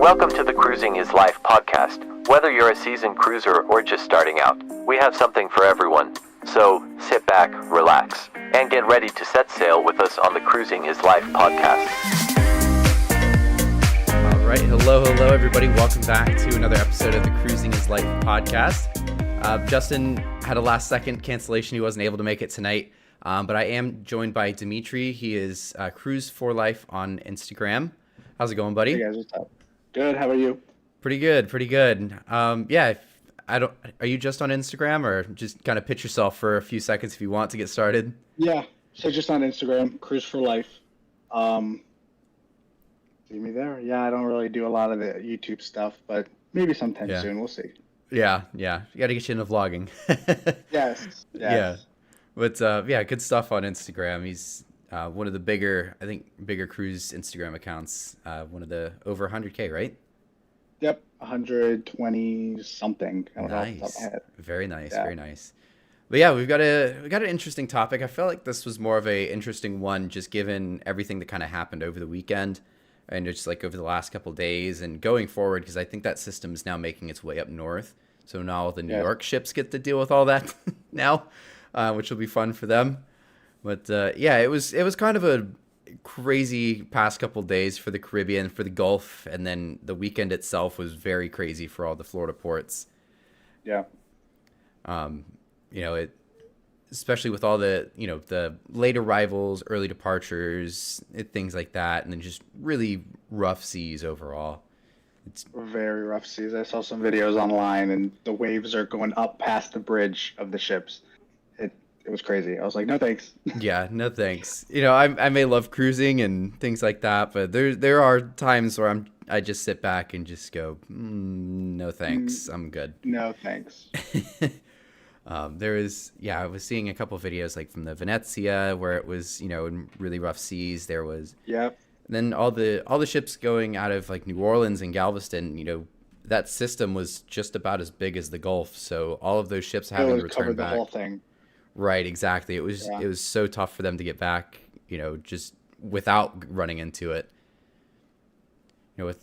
Welcome to the Cruising is Life podcast. Whether you're a seasoned cruiser or just starting out, we have something for everyone. So sit back, relax, and get ready to set sail with us on the Cruising is Life podcast. All right, hello everybody. Welcome back to another episode of the Cruising is Life podcast. Justin had a last second cancellation. He wasn't able to make it tonight, but I am joined by Dimitri. He is Cruise for Life on Instagram. How's it going, buddy? Hey guys, what's up? Good. How are you? Pretty good. Yeah. Are you just on Instagram, or just kind of pitch yourself for a few seconds if you want to get started? Yeah. So just on Instagram, Cruise for Life. See me there? Yeah, I don't really do a lot of the YouTube stuff, but maybe sometime soon. We'll see. Yeah. You got to get you into vlogging. Yes. Yeah. But good stuff on Instagram. He's one of the bigger cruise Instagram accounts. One of the over 100K, right? Yep, 120 something. Nice. Very nice. Yeah. Very nice. But yeah, we got an interesting topic. I felt like this was more of a interesting one, just given everything that kind of happened over the weekend and just like over the last couple of days and going forward, because I think that system is now making its way up north. So now all the New York ships get to deal with all that now, which will be fun for them. But it was kind of a crazy past couple days for the Caribbean, for the Gulf, and then the weekend itself was very crazy for all the Florida ports. Yeah. Especially with all the the late arrivals, early departures, things like that, and then just really rough seas overall. It's very rough seas. I saw some videos online, and the waves are going up past the bridge of the ships. It was crazy. I was like, no thanks. Yeah, no thanks. I may love cruising and things like that, but there are times where I just sit back and just go, no thanks, I'm good. No thanks. I was seeing a couple of videos like from the Venezia where it was, in really rough seas. There was then all the ships going out of like New Orleans and Galveston, that system was just about as big as the Gulf. So all of those ships having to return back. The whole thing. Right, exactly. It was so tough for them to get back, just without running into it. I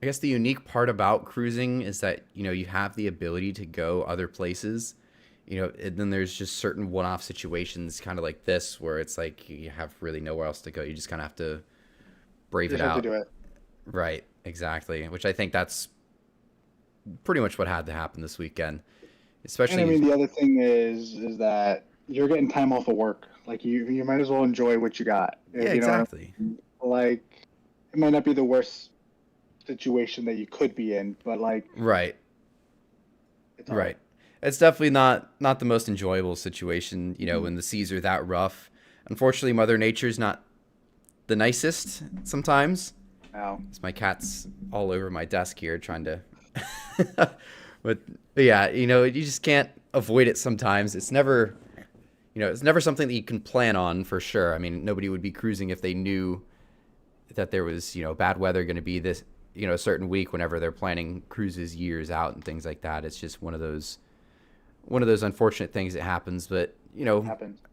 guess the unique part about cruising is that, you have the ability to go other places, and then there's just certain one-off situations kind of like this where it's like you have really nowhere else to go. You just kind of have to brave it out. Have to do it. Right, exactly. Which I think that's pretty much what had to happen this weekend. Especially, and the other thing is that you're getting time off of work. Like you might as well enjoy what you got. Yeah, exactly. Like it might not be the worst situation that you could be in, but like right. It's definitely not the most enjoyable situation. When the seas are that rough. Unfortunately, Mother Nature's not the nicest sometimes. No. My cat's all over my desk here trying to. But yeah, you just can't avoid it sometimes. It's never something that you can plan on for sure. I mean, nobody would be cruising if they knew that there was, bad weather going to be this, a certain week whenever they're planning cruises years out and things like that. It's just one of those unfortunate things that happens. But,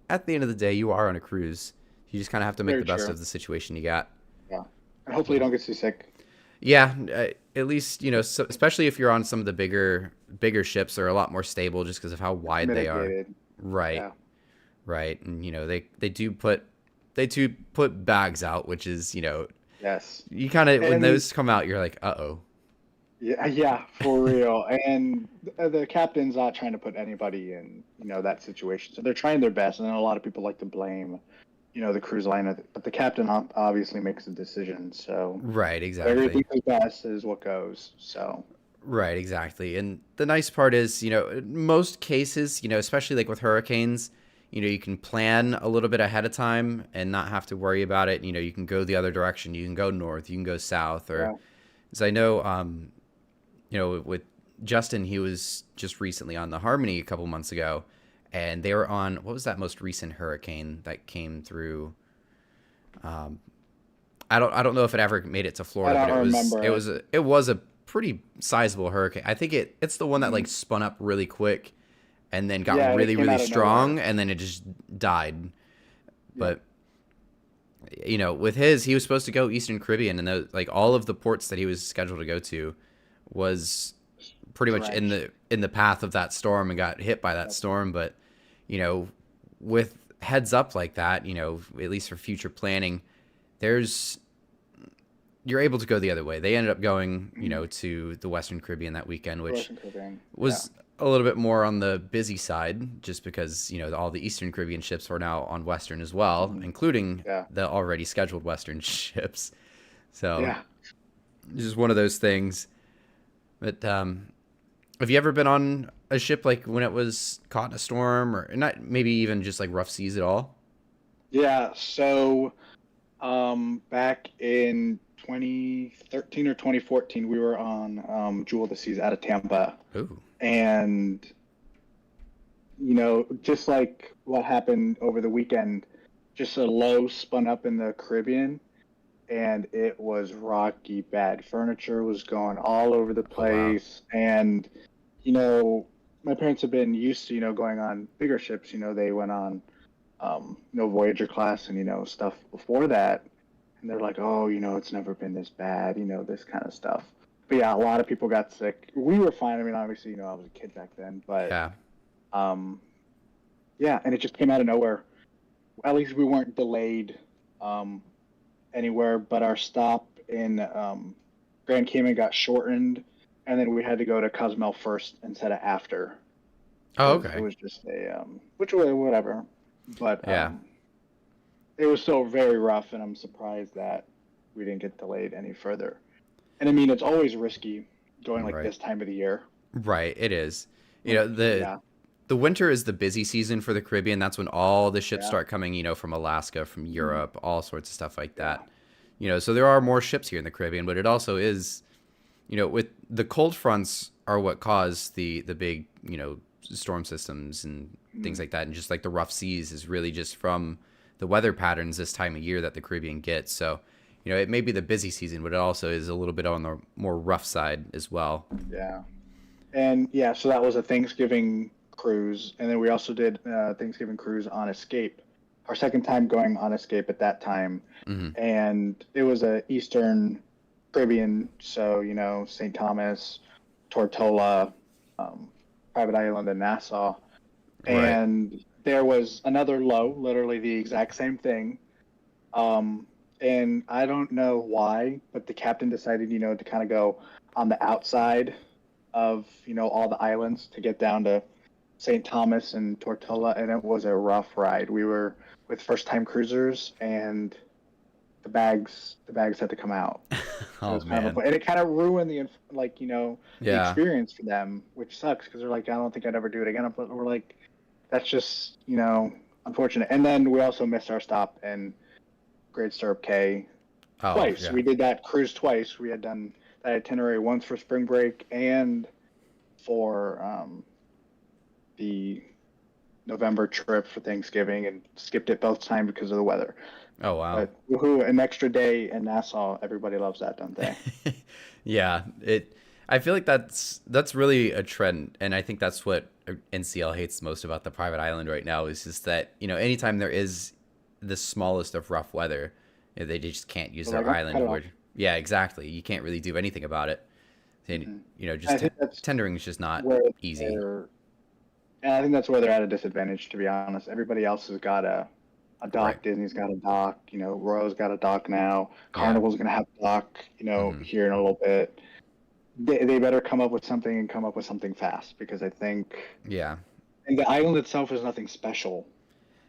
at the end of the day, you are on a cruise. You just kind of have to make the best of the situation you got. Yeah. And hopefully you don't get seasick. Yeah, at least, so, especially if you're on some of the bigger ships, they're a lot more stable just because of how wide Mitigated. They are. Right. Yeah. Right. And, they do put bags out, which is, yes. You kind of, when those come out, you're like, uh-oh. Yeah, for real. And the captain's not trying to put anybody in, that situation. So they're trying their best. And a lot of people like to blame the cruise line, but the captain obviously makes the decision. So right, exactly. Everything is best is what goes. So right, exactly. And the nice part is, most cases, especially like with hurricanes, you can plan a little bit ahead of time and not have to worry about it. You can go the other direction. You can go north. You can go south. Or, as I know, with Justin, he was just recently on the Harmony a couple months ago. And they were on, what was that most recent hurricane that came through? I don't know if it ever made it to Florida, but it was a pretty sizable hurricane. I think it's the one that like spun up really quick and then got really, really strong, and then it just died. But you know, with his, he was supposed to go Eastern Caribbean, and like all of the ports that he was scheduled to go to was pretty much in Dredged. the path of that storm and got hit by that Yep. storm. But you know, with heads up like that, you know, at least for future planning, there's you're able to go the other way. They ended up going, you know, to the Western Caribbean that weekend, which Western Caribbean. Yeah. was a little bit more on the busy side, just because you know all the Eastern Caribbean ships are now on Western as well, including Yeah. the already scheduled Western ships. So Yeah. it's just one of those things. But have you ever been on a ship like when it was caught in a storm, or not? Maybe even just like rough seas at all? Yeah. So, back in 2013 or 2014, we were on Jewel of the Seas out of Tampa, Ooh. and just like what happened over the weekend, just a low spun up in the Caribbean, and it was rocky. Bad furniture was going all over the Oh wow. place, and you know, my parents have been used to going on bigger ships. They went on Voyager class and stuff before that, and they're like, oh, it's never been this bad, this kind of stuff. But yeah, a lot of people got sick. We were fine. I mean, obviously, I was a kid back then, but Yeah. um, yeah, and it just came out of nowhere. At least we weren't delayed um, anywhere, but our stop in Grand Cayman got shortened, and then we had to go to Cozumel first instead of after. Oh, It okay. was just which was whatever, but Yeah. it was so very rough, and I'm surprised that we didn't get delayed any further. And I mean, it's always risky going like Right. this time of the year. Right. It is. You Like, know, yeah, the winter is the busy season for the Caribbean. That's when all the ships yeah, start coming, you know, from Alaska, from mhm, Europe, all sorts of stuff like yeah, that. You know, so there are more ships here in the Caribbean, but it also is, you know, with the cold fronts are what cause the big, you know, storm systems and things mhm, like that. And just like the rough seas is really just from the weather patterns this time of year that the Caribbean gets. So, you know, it may be the busy season, but it also is a little bit on the more rough side as well. yeah. And yeah, so that was a Thanksgiving cruise, and then we also did a Thanksgiving cruise on Escape. Our second time going on Escape at that time, Hmm. and it was a Eastern Caribbean, so St. Thomas, Tortola, um, Private Island, and Nassau. Right. And there was another low, literally the exact same thing. Um, and I don't know why, but the captain decided, to kind of go on the outside of, all the islands to get down to St. Thomas and Tortola, and it was a rough ride. We were with first-time cruisers, and the bags had to come out. So it Oh was kind of man. and it kind of ruined the Yeah. experience for them, which sucks because they're like, I don't think I'd ever do it again. But we're like, that's just unfortunate. And then we also missed our stop in Great Stirrup Cay Oh twice. yeah. We did that cruise twice. We had done that itinerary once for spring break and for the November trip for Thanksgiving, and skipped it both times because of the weather. Oh wow. But woohoo, an extra day in Nassau. Everybody loves that, don't they? Yeah, it. I feel like that's really a trend, and I think that's what NCL hates most about the private island right now is just that you know anytime there is the smallest of rough weather, you know, they just can't use They're their like, oh, cut island. it Or off. yeah, exactly. You can't really do anything about it. And Hmm. you know, just I think that's tendering is just not where easy. they're, and I think that's where they're at a disadvantage, to be honest. Everybody else has got a Right. dock. Disney's got a dock. Royal's got a dock now. Yeah. Carnival's gonna have a dock. Hmm. Here in a little bit. They better come up with something and come up with something fast, because I think, Yeah. and the island itself is nothing special.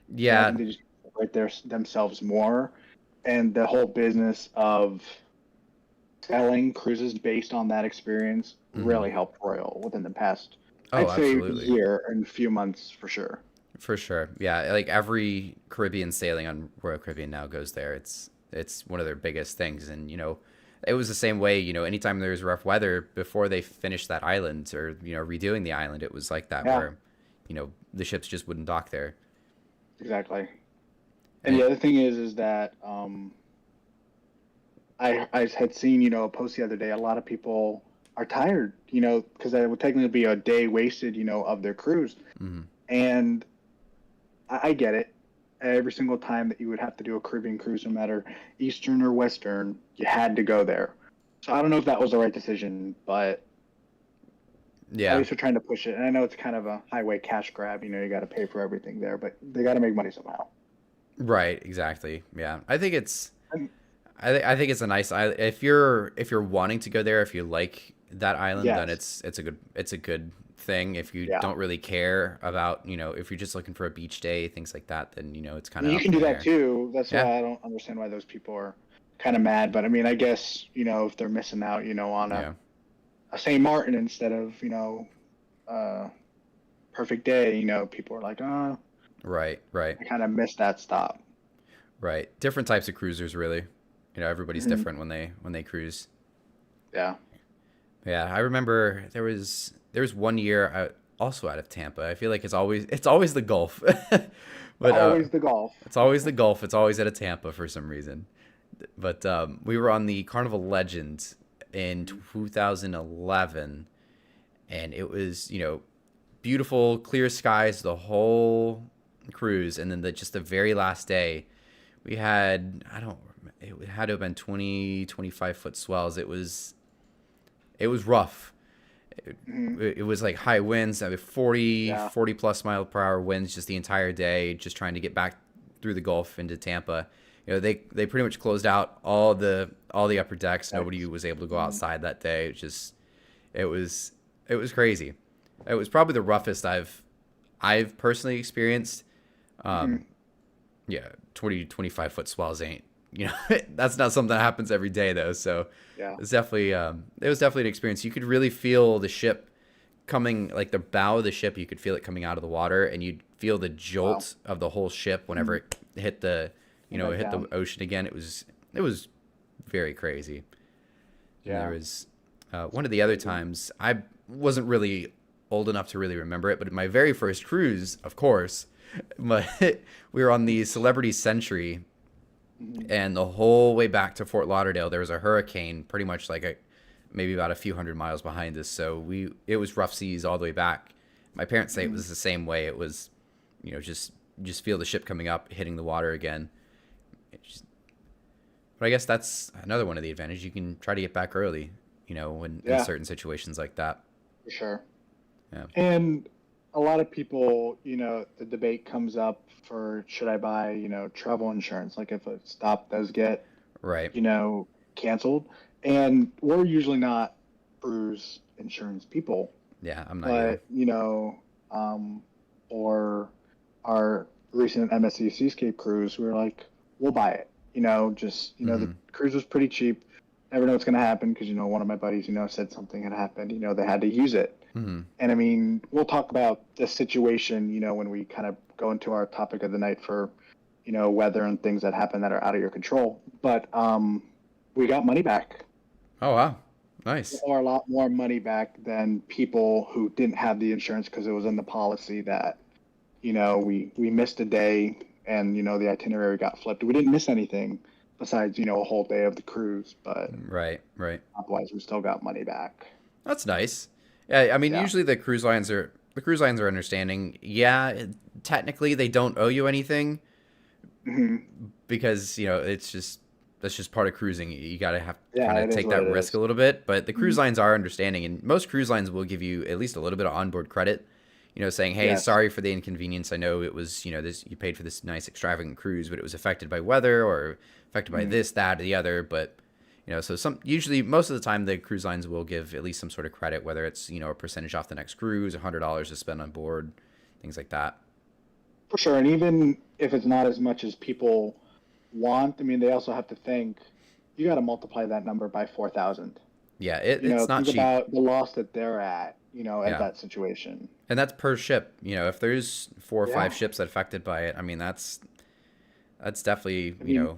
And I Yeah. think they just separate themselves more, and the whole business of selling cruises based on that experience Hmm. really helped Royal within the past, Oh, I'd say, absolutely. year and a few months for sure. For sure. Yeah, like every Caribbean sailing on Royal Caribbean now goes there. It's one of their biggest things, and you know, it was the same way. You know, anytime there was rough weather before they finished that island or you know redoing the island, it was like that Yeah, where, you know, the ships just wouldn't dock there. exactly. And And the other thing is that I had seen a post the other day. A lot of people are tired, because that would technically be a day wasted, of their cruise. mhm. And I get it. every single time that you would have to do a Caribbean cruise, no matter Eastern or Western, you had to go there. So I don't know if that was the right decision, but at Yeah. least they're trying to push it. And I know it's kind of a highway cash grab. You know, you got to pay for everything there, but they got to make money somehow. Right. Exactly. Yeah. I think it's And I think it's a nice island. If you're wanting to go there, if you like that island, then yes, it's a good thing. If you yeah. don't really care about, if you're just looking for a beach day, things like that, then it's kind of You up can in do the that air. too. That's Yeah. why I don't understand why those people are kind of mad. But I mean, I guess, if they're missing out, on Yeah. a St. Martin instead of, uh, Perfect Day, people are like, oh, Right. Right. I kind of missed that stop. Right. Different types of cruisers, really. Everybody's Mhm. different when they cruise. Yeah. Yeah, I remember there was one year also out of Tampa. I feel like it's always the Gulf, but Always the golf. it's always the Gulf. It's always out of Tampa for some reason. But we were on the Carnival Legend in 2011, and it was beautiful, clear skies the whole cruise, and then just the very last day, we had I don't it had to have been 20 25 foot swells. It was rough. It, Hmm. it was like high winds, I mean 40 Yeah. 40 plus mile per hour winds just the entire day, just trying to get back through the Gulf into Tampa. They pretty much closed out all the upper decks. Nobody That's, was able to go mhm. outside that day. It was it was crazy. It was probably the roughest I've personally experienced. Mhm. Um, yeah, 25 foot swells ain't, that's not something that happens every day though. So Yeah. it was definitely an experience. You could really feel the ship coming, like the bow of the ship. You could feel it coming out of the water, and you'd feel the Wow. jolt of the whole ship whenever Mhm. it hit the, Went back it hit the down. ocean again. It was very crazy. And there Yeah. was one of the other times I wasn't really old enough to really remember it, but my very first cruise, of course, but we were on the Celebrity Century, Mhm. and the whole way back to Fort Lauderdale, there was a hurricane, pretty much like maybe about a few hundred miles behind us. So it was rough seas all the way back. My parents say it Mhm. was the same way. It was, just feel the ship coming up, hitting the water again. It just, but I guess that's another one of the advantages. You can try to get back early, when in Yeah, certain situations like that. for sure. Yeah. And a lot of people, the debate comes up for should I buy, travel insurance? Like if a stop does get, Right. canceled. And we're usually not cruise insurance people, Yeah. I'm not either. but, for our recent MSC Seascape cruise, we were like, we'll buy it. Just, the Hmm. cruise was pretty cheap. Never know what's going to happen because, one of my buddies, said something had happened. They had to use it. Hmm. And I mean, we'll talk about the situation, when we kind of go into our topic of the night for, weather and things that happen that are out of your control. But we got money back, Oh wow. Nice. or a lot more money back than people who didn't have the insurance because it was in the policy that, we missed a day and, the itinerary got flipped. We didn't miss anything besides, a whole day of the cruise, but Right. Right. otherwise we still got money back. That's nice. Yeah, I mean, Yeah. usually the cruise lines are understanding. Yeah, technically they don't owe you anything Hmm. because that's just part of cruising. You gotta have Yeah, kind of it is take what that it risk is. a little bit. But the cruise Mhm. lines are understanding, and most cruise lines will give you at least a little bit of onboard credit. Saying, "Hey, Yes. sorry for the inconvenience. I know it was this you paid for this nice extravagant cruise, but it was affected by weather or affected by Mhm. this, that, or the other." But so usually most of the time the cruise lines will give at least some sort of credit, whether it's a percentage off the next cruise, $100 to spend on board, things like that. For sure. And even if it's not as much as people want, I mean, they also have to think you got to multiply that number by 4,000. Yeah, it's not Think cheap. about the loss that they're at, at Yeah, that situation. and that's per ship. If there's four or five Yeah. ships that affected by it, I mean that's definitely I mean,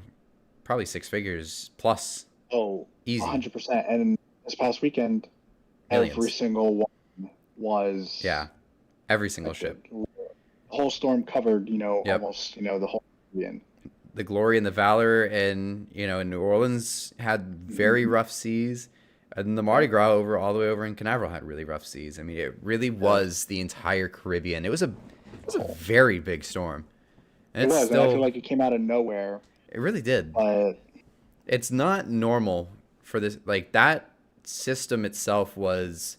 probably six figures plus, oh, easy, 100%. And this past weekend, every millions. single one was Yeah, every single affected. ship. The whole storm covered, Yep. almost, the whole Caribbean. The Glory and the Valor, and in New Orleans had very Mhm. rough seas, and the Mardi Gras all the way over in Canaveral had really rough seas. I mean, it really Yeah. was the entire Caribbean. It was a very big storm. And It it's was, and I feel still, like it came out of nowhere. it really did. But It's not normal for this, like that system itself was,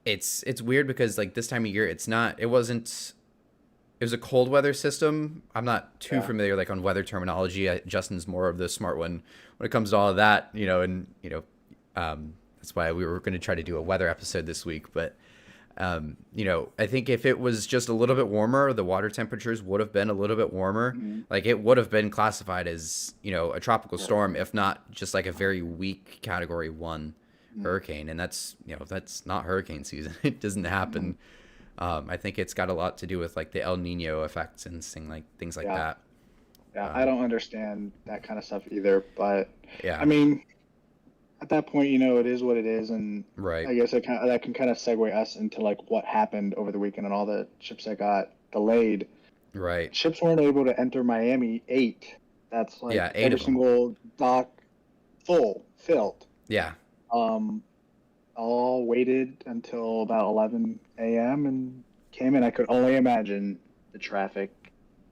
it's weird because like this time of year, it wasn't, it was a cold weather system. I'm not too yeah, familiar like on weather terminology. Justin's more of the smart one when it comes to all of that, and that's why we were going to try to do a weather episode this week. But I think if it was just a little bit warmer, the water temperatures would have been a little bit warmer. mm-hmm. Like it would have been classified as, a tropical storm, if not just like a very weak category 1 hurricane. And that's not hurricane season. It doesn't happen. I think it's got a lot to do with like the El Nino effects and things like Yeah. that. Yeah, I don't understand that kind of stuff either. But Yeah. I mean, at that point, it is what it is, and Right. I guess that can kind of segue us into like what happened over the weekend and all the ships that got delayed. Right. Ships weren't able to enter Miami 8. That's like Yeah, 8 every of them. single dock filled. Yeah. All waited until about 11 a.m. and came in. I could only imagine the traffic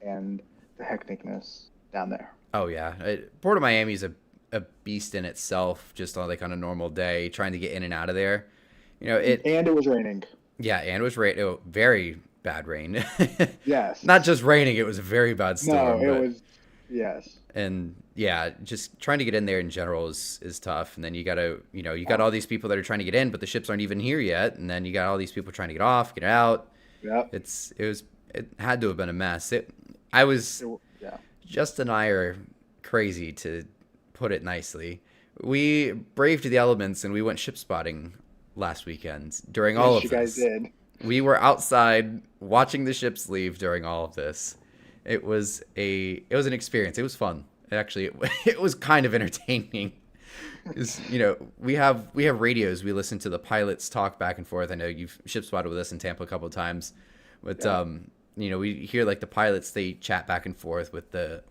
and the hecticness down there. Oh yeah. Port of Miami is a beast in itself, just on like on a normal day, trying to get in and out of there. And it was raining. Yeah, and it was very bad rain. Yes. Not just raining, it was a very bad storm. No, it was. Yes. And yeah, just trying to get in there in general is tough. And then you got all these people that are trying to get in, but the ships aren't even here yet. And then you got all these people trying to get off, get out. Yep. It had to have been a mess. Yeah. Justin and I are crazy, to put it nicely. We braved the elements and we went ship spotting last weekend during all of Yes, you guys this. did. We were outside watching the ships leave during all of this. It was an experience. It was fun. Actually, it was kind of entertaining. We have radios. We listen to the pilots talk back and forth. I know you've ship spotted with us in Tampa a couple of times, but we hear like the pilots, they chat back and forth with the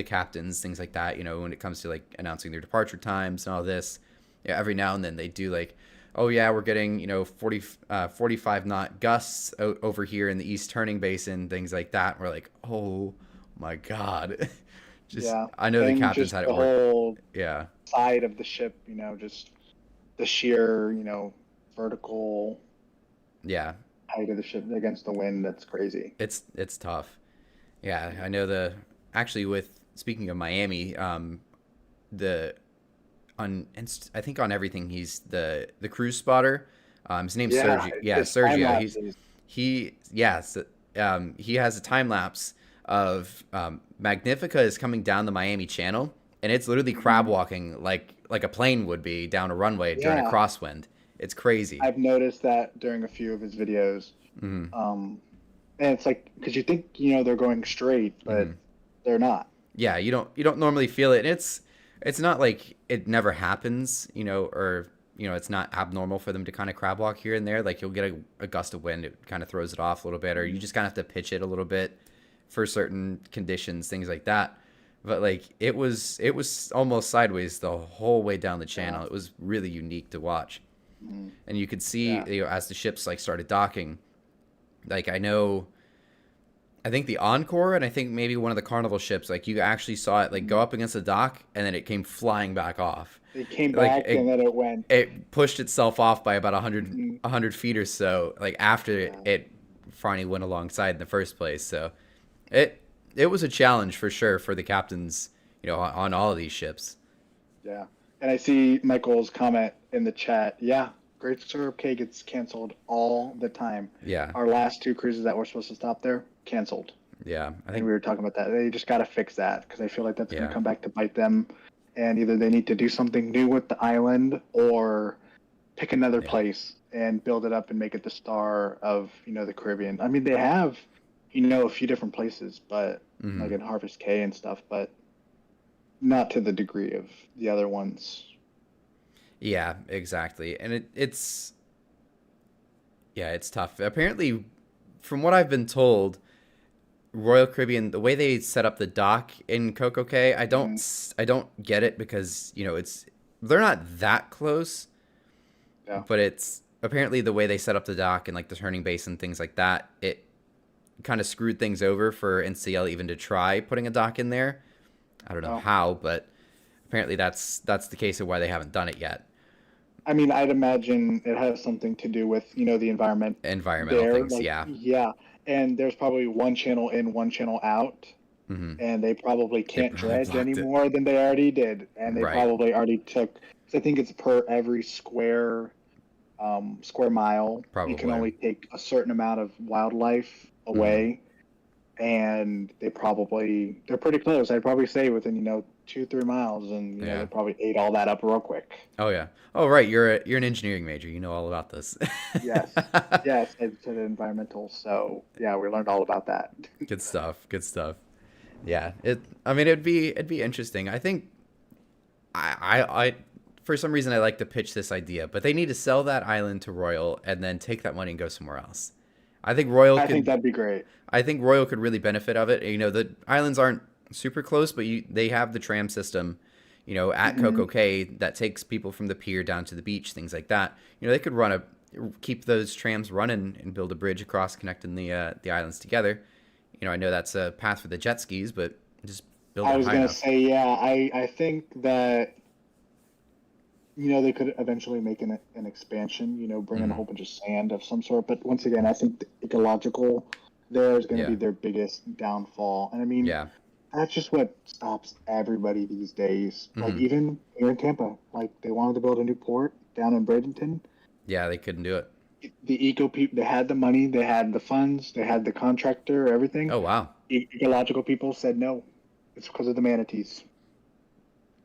captains, things like that. When it comes to like announcing their departure times and all this, every now and then they do like, oh yeah, we're getting 45 knot gusts over here in the East Turning Basin, things like that. And we're like, oh my god. I know the captains had it the work. whole Yeah. side of the ship, just the sheer, vertical Yeah. height of the ship against the wind. That's crazy. It's tough. Yeah, I know speaking of Miami, I think on everything he's the cruise spotter. His name's Sergio. Yeah, Sergio. He has a time lapse of Magnifica is coming down the Miami Channel, and it's literally crab walking like a plane would be down a runway during a crosswind. It's crazy. I've noticed that during a few of his videos. Mm-hmm. And it's like, because you think they're going straight, but they're not. Yeah, you don't normally feel it. And it's not like it never happens, or it's not abnormal for them to kind of crab walk here and there. Like you'll get a gust of wind, it kind of throws it off a little bit, or you just kind of have to pitch it a little bit for certain conditions, things like that. But like it was almost sideways the whole way down the channel. Yeah. It was really unique to watch, and you could see as the ships like started docking. Like I think the Encore and I think maybe one of the Carnival ships, like you actually saw it like go up against the dock and then it came flying back off. It came back and then it went. It pushed itself off by about 100 feet or so, like after it finally went alongside in the first place. So it was a challenge for sure for the captains, on all of these ships. Yeah. And I see Michael's comment in the chat. Yeah. Great Stirrup Cay gets canceled all the time. Yeah. Our last 2 cruises that were supposed to stop there, canceled. Yeah. I think we were talking about that. They just got to fix that because I feel like that's going to come back to bite them. And either they need to do something new with the island or pick another place and build it up and make it the star of, the Caribbean. I mean, they have, a few different places, but like in Harvest Cay and stuff, but not to the degree of the other ones. Yeah, exactly. And it's tough. Apparently, from what I've been told, Royal Caribbean, the way they set up the dock in Coco Cay, I don't get it because, they're not that close. Yeah. But it's apparently the way they set up the dock and like the turning base and things like that, it kind of screwed things over for NCL even to try putting a dock in there. I don't know Oh. how, but apparently that's the case of why they haven't done it yet. I mean, I'd imagine it has something to do with, the environment Environmental there. things, Like, yeah. yeah. And there's probably one channel in, one channel out. Hmm. And they probably can't probably dredge blocked any it. more than they already did. And they Right. probably already took, 'cause I think it's per every square mile. You can Probably. only take a certain amount of wildlife away. And they're pretty close. I'd probably say within, 2-3 miles. And, Yeah. they probably ate all that up real quick. Oh yeah. Oh right, you're an engineering major. You know all about this. Yes. Yes, I did environmental, so yeah, we learned all about that. Good stuff. Good stuff. Yeah. I mean, it'd be interesting. I think I for some reason I like to pitch this idea, but they need to sell that island to Royal and then take that money and go somewhere else. I think Royal I could. think that'd be great. I think Royal could really benefit of it. The islands aren't super close, but they have the tram system, at Coco Cay that takes people from the pier down to the beach, things like that. They could keep those trams running and build a bridge across connecting the islands together. I know that's a path for the jet skis, but just build I it was high gonna enough. say, yeah, I think that they could eventually make an expansion, bring in a whole bunch of sand of some sort. But once again, I think the ecological there is going to Yeah. be their biggest downfall. And I mean, Yeah. that's just what stops everybody these days. Like Mhm. even here in Tampa, like they wanted to build a new port down in Bradenton. Yeah, they couldn't do it. The eco people, they had the money, they had the funds, they had the contractor, everything. Oh wow. Ecological people said no. It's because of the manatees.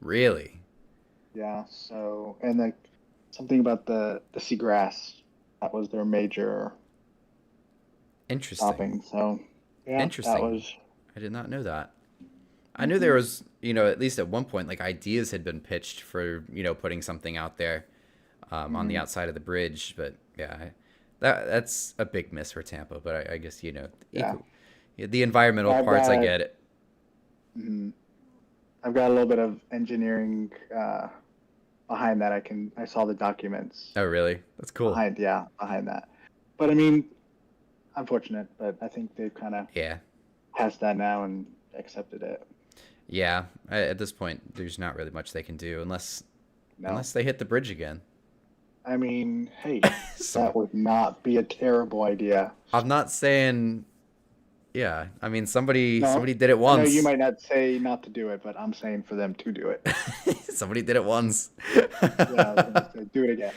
Really? Yeah. So, and like something about the seagrass, that was their major Interesting. stopping. So, yeah, Interesting. that was. I did not know that. I knew there was, at least at one point, like ideas had been pitched for, putting something out there on the outside of the bridge. But yeah, that's a big miss for Tampa. But I guess, Yeah. the environmental I've parts, I got- get it. Mhm. I've got a little bit of engineering behind that. I saw the documents Oh, really? That's cool. behind that. But I mean, unfortunate, but I think they've kind of Yeah. passed that now and accepted it. Yeah. At this point, there's not really much they can do unless No. they hit the bridge again. I mean, hey, So that would not be a terrible idea. I'm not saying, yeah. I mean, somebody No, did it I know once. you might not say not to do it, but I'm saying for them to do it. Somebody did it once. Yeah, I was gonna say, do it again.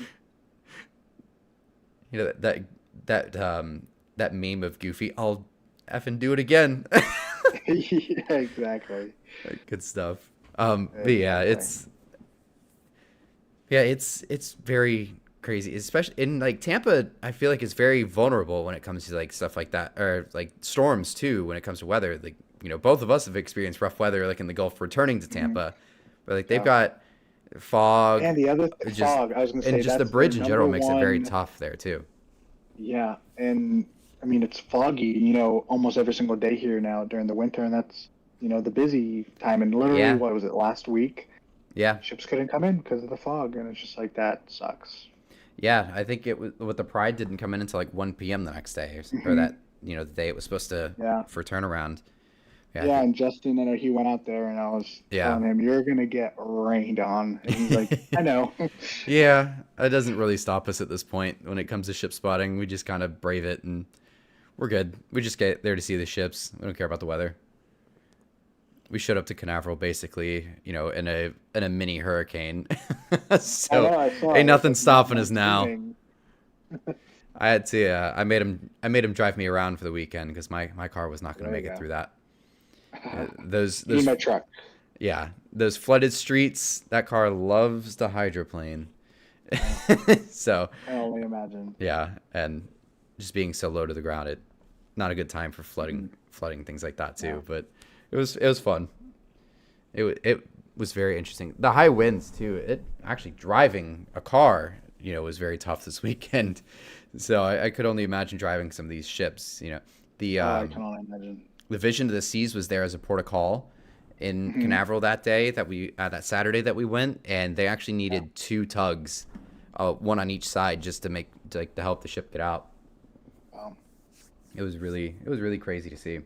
That meme of Goofy, I'll effing do it again. Yeah, exactly. Good stuff. But yeah, it's very crazy, especially in like Tampa. I feel like it's very vulnerable when it comes to like stuff like that, or like storms too. When it comes to weather, like both of us have experienced rough weather, like in the Gulf, returning to Tampa. But like they've Yeah. got fog, And the other just- fog, I was gonna say, and just the that's bridge their in general number makes it very one- tough there too. Yeah, and I mean it's foggy, almost every single day here now during the winter, and that's the busy time. And literally, Yeah. what was it, last week? Yeah, Ships couldn't come in because of the fog, and it's just like that sucks. yeah. I think it was with the Pride didn't come in until like 1 p.m. the next day, or Mhm. that the day it was supposed to Yeah. for turnaround. Yeah, I Yeah, think- and Justin, I know he went out there, and I was Yeah. telling him, "You're gonna get rained on," and he's like, "I know." Yeah, it doesn't really stop us at this point when it comes to ship spotting. We just kind of brave it and we're good. We just get there to see the ships. We don't care about the weather. We showed up to Canaveral basically, in a mini hurricane. So I saw ain't it. nothing It's stopping like us now. moving. I had to. I made him drive me around for the weekend because my car was not going to There make you it go. through that. Those In my truck. yeah, those flooded streets. That car loves to hydroplane. So I only imagine. yeah, and just being so low to the ground, not a good time for Mm-hmm. flooding things like that too. Yeah. But it was fun. It was very interesting. The high winds too. It actually driving a car, was very tough this weekend. So I could only imagine driving some of these ships. The I can only imagine. the Vision of the Seas was there as a port of call in Mm-hmm. Canaveral that day that Saturday that we went, and they actually needed 2 tugs, one on each side, just to help the ship get out. it was really crazy to see.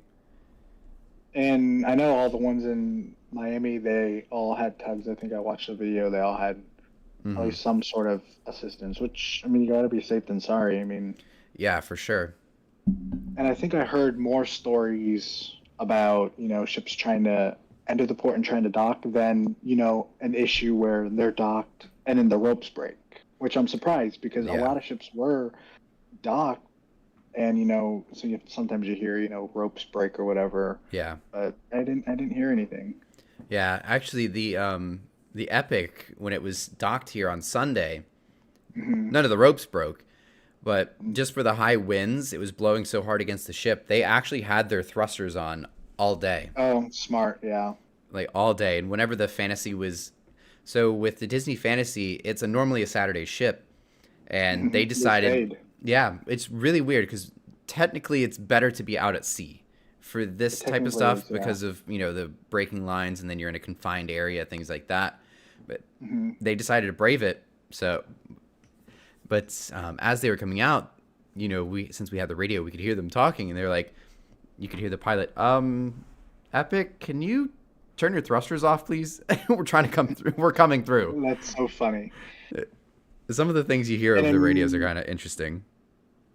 And I know all the ones in Miami, they all had tugs. I think I watched the video. They all had at Hmm. least some sort of assistance, which, I mean, you gotta be safe than sorry. I mean, Yeah, for sure. and I think I heard more stories about, ships trying to enter the port and trying to dock than, an issue where they're docked and then the ropes break, which I'm surprised because a Yeah, lot of ships were docked and, so sometimes you hear, ropes break or whatever, yeah, but I didn't hear anything. yeah. Actually, the Epic, when it was docked here on Sunday, Hmm. none of the ropes broke. But just for the high winds, it was blowing so hard against the ship. They actually had their thrusters on all day, Oh, smart. Yeah. like all day. And whenever the Fantasy was, so with the Disney Fantasy, it's normally a Saturday ship, and they They decided, stayed. yeah, it's really weird because technically it's better to be out at sea for It this type of technically stuff is. Yeah. because of the breaking lines, and then you're in a confined area, things like that. But Hmm. they decided to brave it. So, but as they were coming out, we since we had the radio, we could hear them talking, and they're like, you could hear the pilot, Epic, can you turn your thrusters off, please? We're trying to come through. We're coming through. That's so funny. Some of the things you hear And over I the radios are mean, kind of interesting.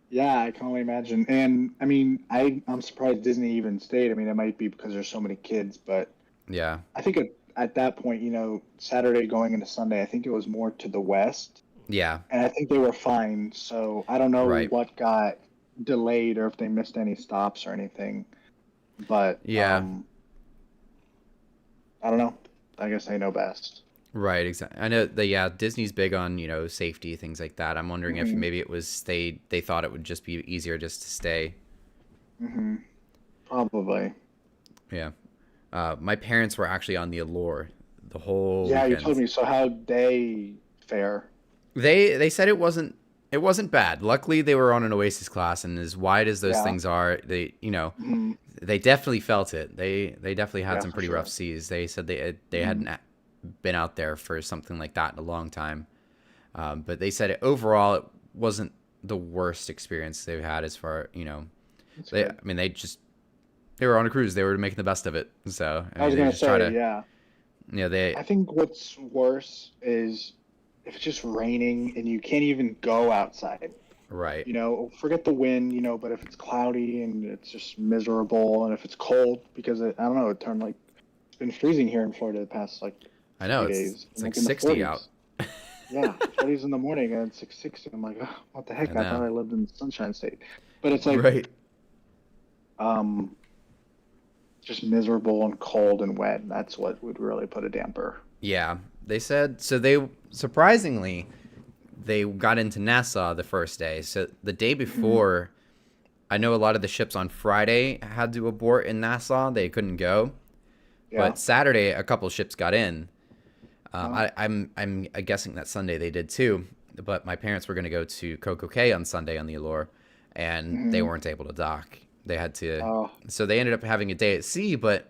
yeah, I can only imagine. And I mean, I'm surprised Disney even stayed. I mean, it might be because there's so many kids, but Yeah, I think at that point, Saturday going into Sunday, I think it was more to the west, yeah, and I think they were fine. So I don't know right, what got delayed or if they missed any stops or anything, but yeah, I don't know. I guess they know best. right. Exactly. I know that. Yeah, Disney's big on safety, things like that. I'm wondering if Hmm. maybe it was they thought it would just be easier just to stay. Hmm. Probably. Yeah. My parents were actually on the Allure the whole Yeah, you told weekend. me. So how'd they fare? They said it wasn't bad. Luckily, they were on an Oasis class, and as wide as those Yeah. things are, Hmm. they definitely felt it. They definitely had Yeah, some for pretty rough sure. seas. They said they Hmm. hadn't been out there for something like that in a long time. But they said overall it wasn't the worst experience they've had as far. That's I good. mean, they were on a cruise. They were making the best of it. So I I mean, was they gonna just try say, to, yeah. they I think what's worse is if it's just raining and you can't even go outside. right. Forget the wind, but if it's cloudy and it's just miserable, and if it's cold, because I don't know, it turned like it's been freezing here in Florida the past like I know few it's days, it's like like in the 60 out. 40s. Yeah, 40s in the morning and it's like 60. I'm like, oh, what the I heck? I thought know. I lived in the Sunshine State, but it's like Right. um, just miserable and cold and wet. That's what would really put a damper. Yeah. They said so. They surprisingly they got into Nassau the first day. So the day Hmm. before, I know a lot of the ships on Friday had to abort in Nassau. They couldn't go. Yeah. But Saturday, a couple ships got in. Oh. I'm guessing that Sunday they did too. But my parents were going to go to Coco Cay on Sunday on the Allure, and they Hmm. weren't able to dock. They had to, Oh. so they ended up having a day at sea. But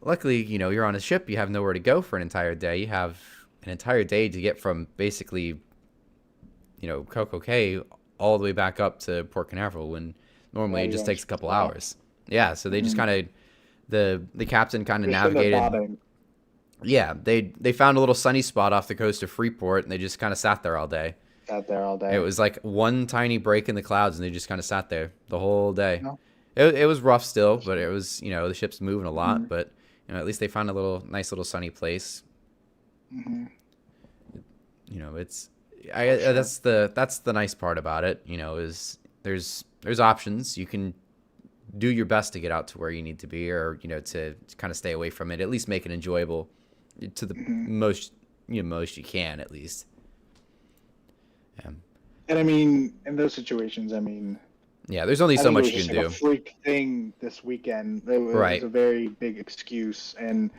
luckily, you're on a ship. You have nowhere to go for an entire day. You have an entire day to get from basically, Coco Cay all the way back up to Port Canaveral when Yeah, normally it you're just on takes a ships a couple lot. hours. Yeah, so they just Hmm. kind of the captain kind of You're sitting there navigated. bobbing Yeah, they found a little sunny spot off the coast of Freeport, and they just kind of sat there all day. out there all It day. was like one tiny break in the clouds, and they just kind of sat there the whole day. No. It was rough still, That's but it good. was the ship's moving a lot, Hmm. but at least they found a nice little sunny place. Hmm. It's For sure. that's the nice part about it. Is there's options. You can do your best to get out to where you need to be, or to kind of stay away from it. At least make it enjoyable to the Hmm. most you can at least. Yeah. And I mean, in those situations, I mean, Yeah, there's only I so think it much was you just can like a do. freak thing this weekend. It was Right. a very big excuse, and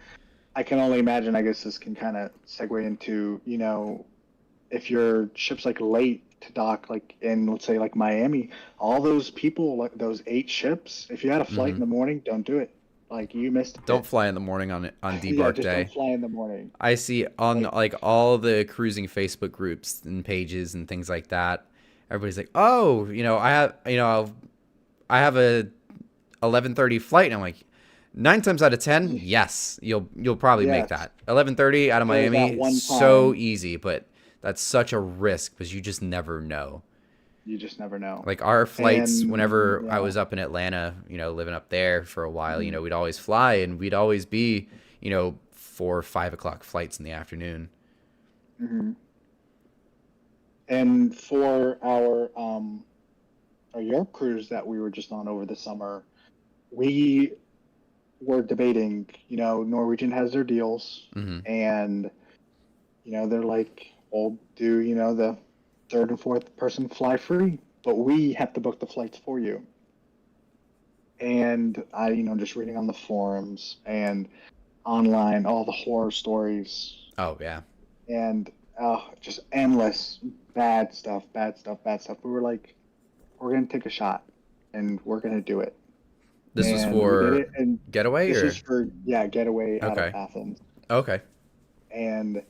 I can only imagine. I guess this can kind of segue into, if your ship's like late to dock, like in let's say like Miami, all those people, like those 8 ships, if you had a flight in Hmm. the morning, don't do it. Like you missed Don't it. fly in the morning on Yeah, debark just don't day. fly in the morning. I see on Like, like all the cruising Facebook groups and pages and things like that. Everybody's like, "Oh, I have, I have a 11:30 flight, and I'm like, 9 times out of 10, yes, you'll probably make Yes. that. 11:30 out of There's that Miami, one so time. easy, but that's such a risk because you just never know. You just never know. Like our flights, And whenever I yeah. was up in Atlanta, living up there for a while, Mhm. we'd always fly and we'd always be, 4 or 5 o'clock flights in the afternoon. Mhm. And for our Europe cruise that we were just on over the summer, we were debating, Norwegian has their deals, Hmm. and they're like, we'll do, the third and fourth person fly free, but we have to book the flights for you. And I, just reading on the forums and online, all the horror stories Oh yeah, and just endless bad stuff, bad stuff, bad stuff. We were like, we're gonna take a shot, and we're gonna do it, this was and we did for it. And getaway this was or for getaway out of okay, Athens, okay, and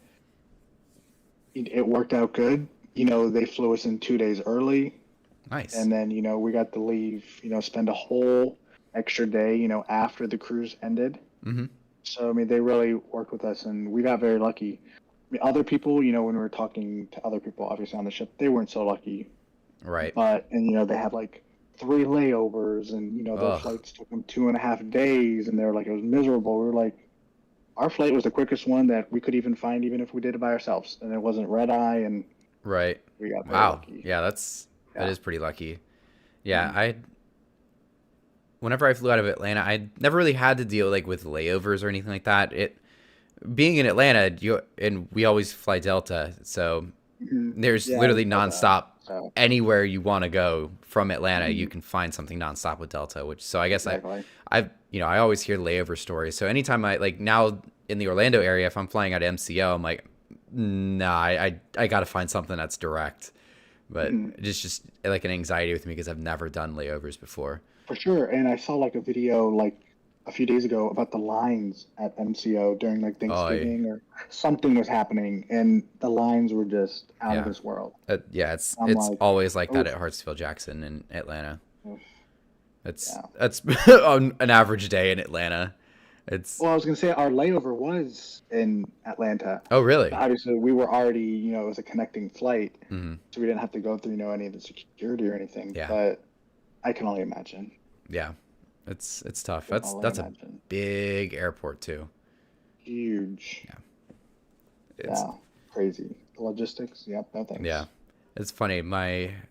it worked out good. They flew us in 2 days early, nice. and then we got to leave. Spend a whole extra day. After the cruise ended. Hmm. So I mean, they really worked with us, and we got very lucky. I mean, other people, when we were talking to other people, obviously on the ship, they weren't so lucky. Right. But they had like 3 layovers, and their Ugh. flights took them 2.5 days, and they were like, it was miserable. We were like, our flight was the quickest one that we could even find, even if we did it by ourselves, and it wasn't red eye, and Right. we got very Wow. lucky. Yeah, that Yeah. is pretty lucky. Yeah, Mhm. I whenever I flew out of Atlanta, I never really had to deal like with layovers or anything like that. It being in Atlanta, and we always fly Delta, so Mhm. there's Yeah, literally we saw that. nonstop So anywhere you want to go from Atlanta, you mhm, can find something nonstop with Delta. Which so I guess exactly. I always hear layover stories. So anytime I like now in the Orlando area, if I'm flying out of MCO, I'm like, nah, I got to find something that's direct. But Mhm. it's just like an anxiety with me because I've never done layovers before. For sure. And I saw like a video like a few days ago about the lines at MCO during like Oh, Thanksgiving or something was happening, and the lines were just out of yeah. this world. Yeah, it's I'm it's like, always like that oof, at Hartsfield Jackson in Atlanta. oof, It's yeah. that's on an average day in Atlanta. It's Well, I was gonna say our layover was in Atlanta. oh really? Obviously, we were already, it was a connecting flight, Hmm. so we didn't have to go through, any of the security or anything. Yeah, But I can only imagine. yeah. It's tough. Can That's only that's a imagine. big airport too. Huge. Yeah, it's Yeah. Crazy. Logistics. Yep. No yeah. thanks. It's funny.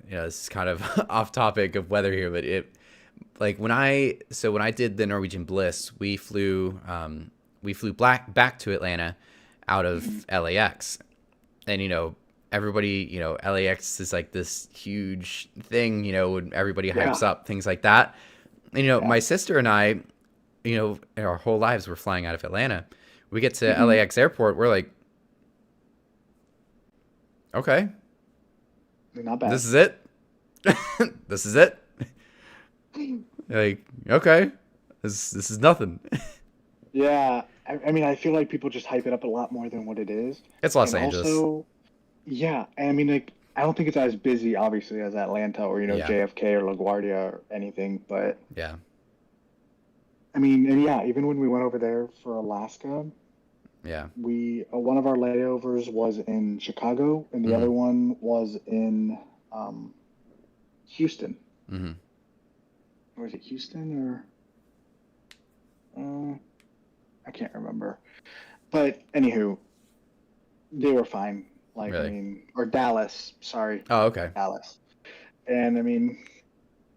This is kind of off topic of weather here, but like when I did the Norwegian Bliss, we flew back to Atlanta out Mhm. of LAX, and everybody, LAX is like this huge thing, when everybody hypes Yeah. up things like that. And Yeah. my sister and I, our whole lives we're flying out of Atlanta. We get to Mhm. LAX airport, we're like, okay, Not bad. this is it. This is it. Like, okay, this is nothing. Yeah. I mean, I feel like people just hype it up a lot more than what it is. It's Los And Angeles. also, yeah. And I mean, like, I don't think it's as busy, obviously, as Atlanta or, Yeah, JFK or LaGuardia or anything. But yeah. I mean, and yeah, even when we went over there for Alaska, Yeah. one of our layovers was in Chicago, and the Hmm. other one was in um, Houston. Hmm. Or was it Houston or I can't remember. But anywho, they were fine. Like I Really? mean, or Dallas. Sorry, Oh, okay. Dallas. And I mean,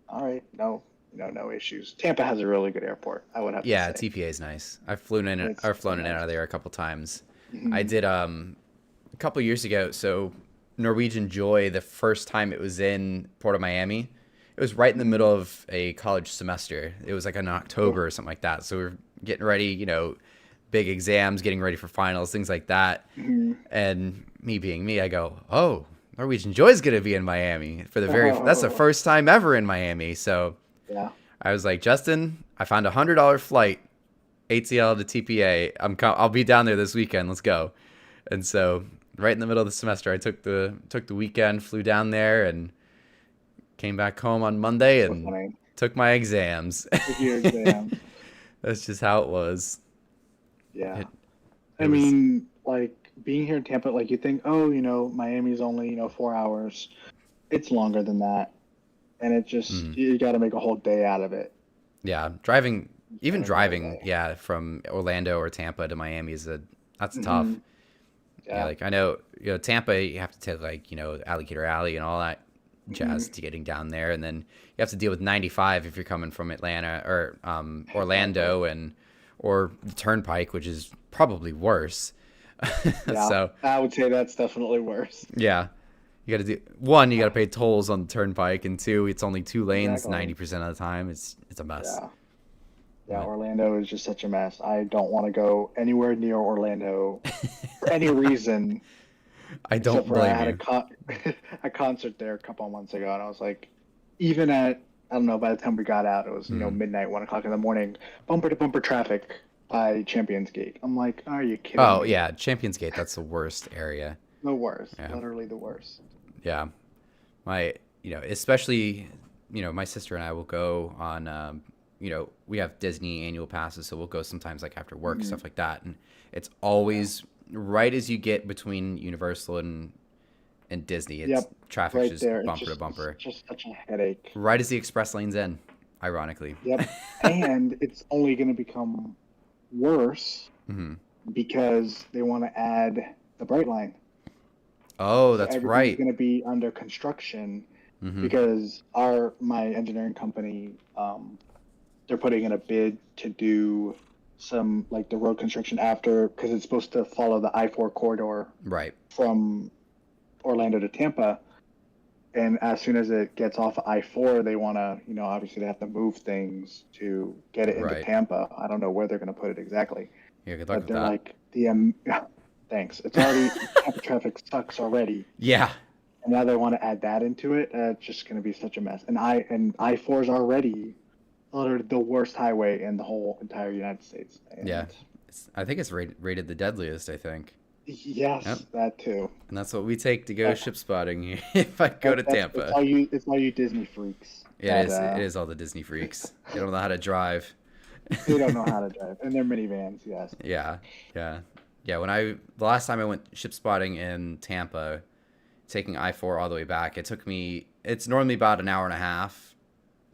all right, no, no issues. Tampa has a really good airport. I would have to Yeah, say TPA is nice. I've it's flown in and nice. out of there a couple times. I Mhm. did a couple years ago. So Norwegian Joy, the first time it was in Port of Miami, it was right in the Mhm. middle of a college semester. It was like in Oh, October or something like that. So we're getting ready, big exams, getting ready for finals, things like that. mhm. And me being me, I go, oh, Norwegian Joy's gonna be in Miami for that's the Oh, first time ever in Miami. So yeah. I was like, Justin, I found $100 flight, ATL to TPA. I'll be down there this weekend. Let's go. And so right in the middle of the semester, I took the weekend, flew down there, and came back home on Monday, So and funny. Took my exams. Took your exams. That's just how it was. Yeah. It, I it was. mean, like being here in Tampa, like you think, oh, Miami's only, 4 hours. It's longer than that. And it just, Mm, you got to make a whole day out of it. yeah, driving, You even gotta make a driving, day. yeah, from Orlando or Tampa to Miami that's tough. Hmm. Yeah, Yeah. like I know, Tampa, you have to take like, Alligator Alley and all that Hmm. jazz to getting down there, and then you have to deal with 95 if you're coming from Atlanta or Exactly. Orlando or the Turnpike, which is probably worse. Yeah. So I would say that's definitely worse. yeah, you got to do one, you got to pay tolls on the Turnpike, and two, it's only two lanes Exactly. 90% of the time. It's a mess. Yeah. Yeah. But Orlando is just such a mess. I don't want to go anywhere near Orlando for any reason, I except don't for I blame had you. a concert there a couple of months ago, and I was like, even at I don't know, by the time we got out, it was Mm. midnight, 1 o'clock in the morning, bumper to bumper traffic by Champions Gate. I'm like, are you kidding Oh me? yeah, Champions Gate, that's the worst area. The worst, Yeah, literally the worst. yeah. My, especially, my sister and I will go on, we have Disney annual passes, so we'll go sometimes like after work, Hmm. stuff like that. And it's Yeah. always right as you get between Universal and Disney, it's Yep. traffic's Right just there. bumper to It's bumper. just such a headache. Right as the express lanes end, ironically. Yep. And it's only going to become worse Hmm. because they want to add the Bright Line. Oh, So that's everything's right. going to be under construction Hmm. because my engineering company, they're putting in a bid to do some like the road construction after because it's supposed to follow the I-4 corridor Right, from Orlando to Tampa. And as soon as it gets off I-4, they want to, obviously they have to move things to get it into right. Tampa. I don't know where they're going to put it exactly, Yeah, good luck but with they're that. like thanks. It's already Tampa traffic sucks already, Yeah, and now they want to add that into it. It's just going to be such a mess. And I-4 is already literally the worst highway in the whole entire United States. yeah. And I think it's rated the deadliest, I think. Yep. yes, that too. And that's what we take to go That, ship spotting here if I go to that's it's Tampa. all you it's all you Disney freaks It that is. It is all the Disney freaks. They don't know how to drive. they don't know how to drive, and they're minivans. Yes. Yeah, yeah, yeah. The last time I went ship spotting in Tampa, taking I-4 all the way back, it took me. It's normally about an hour and a half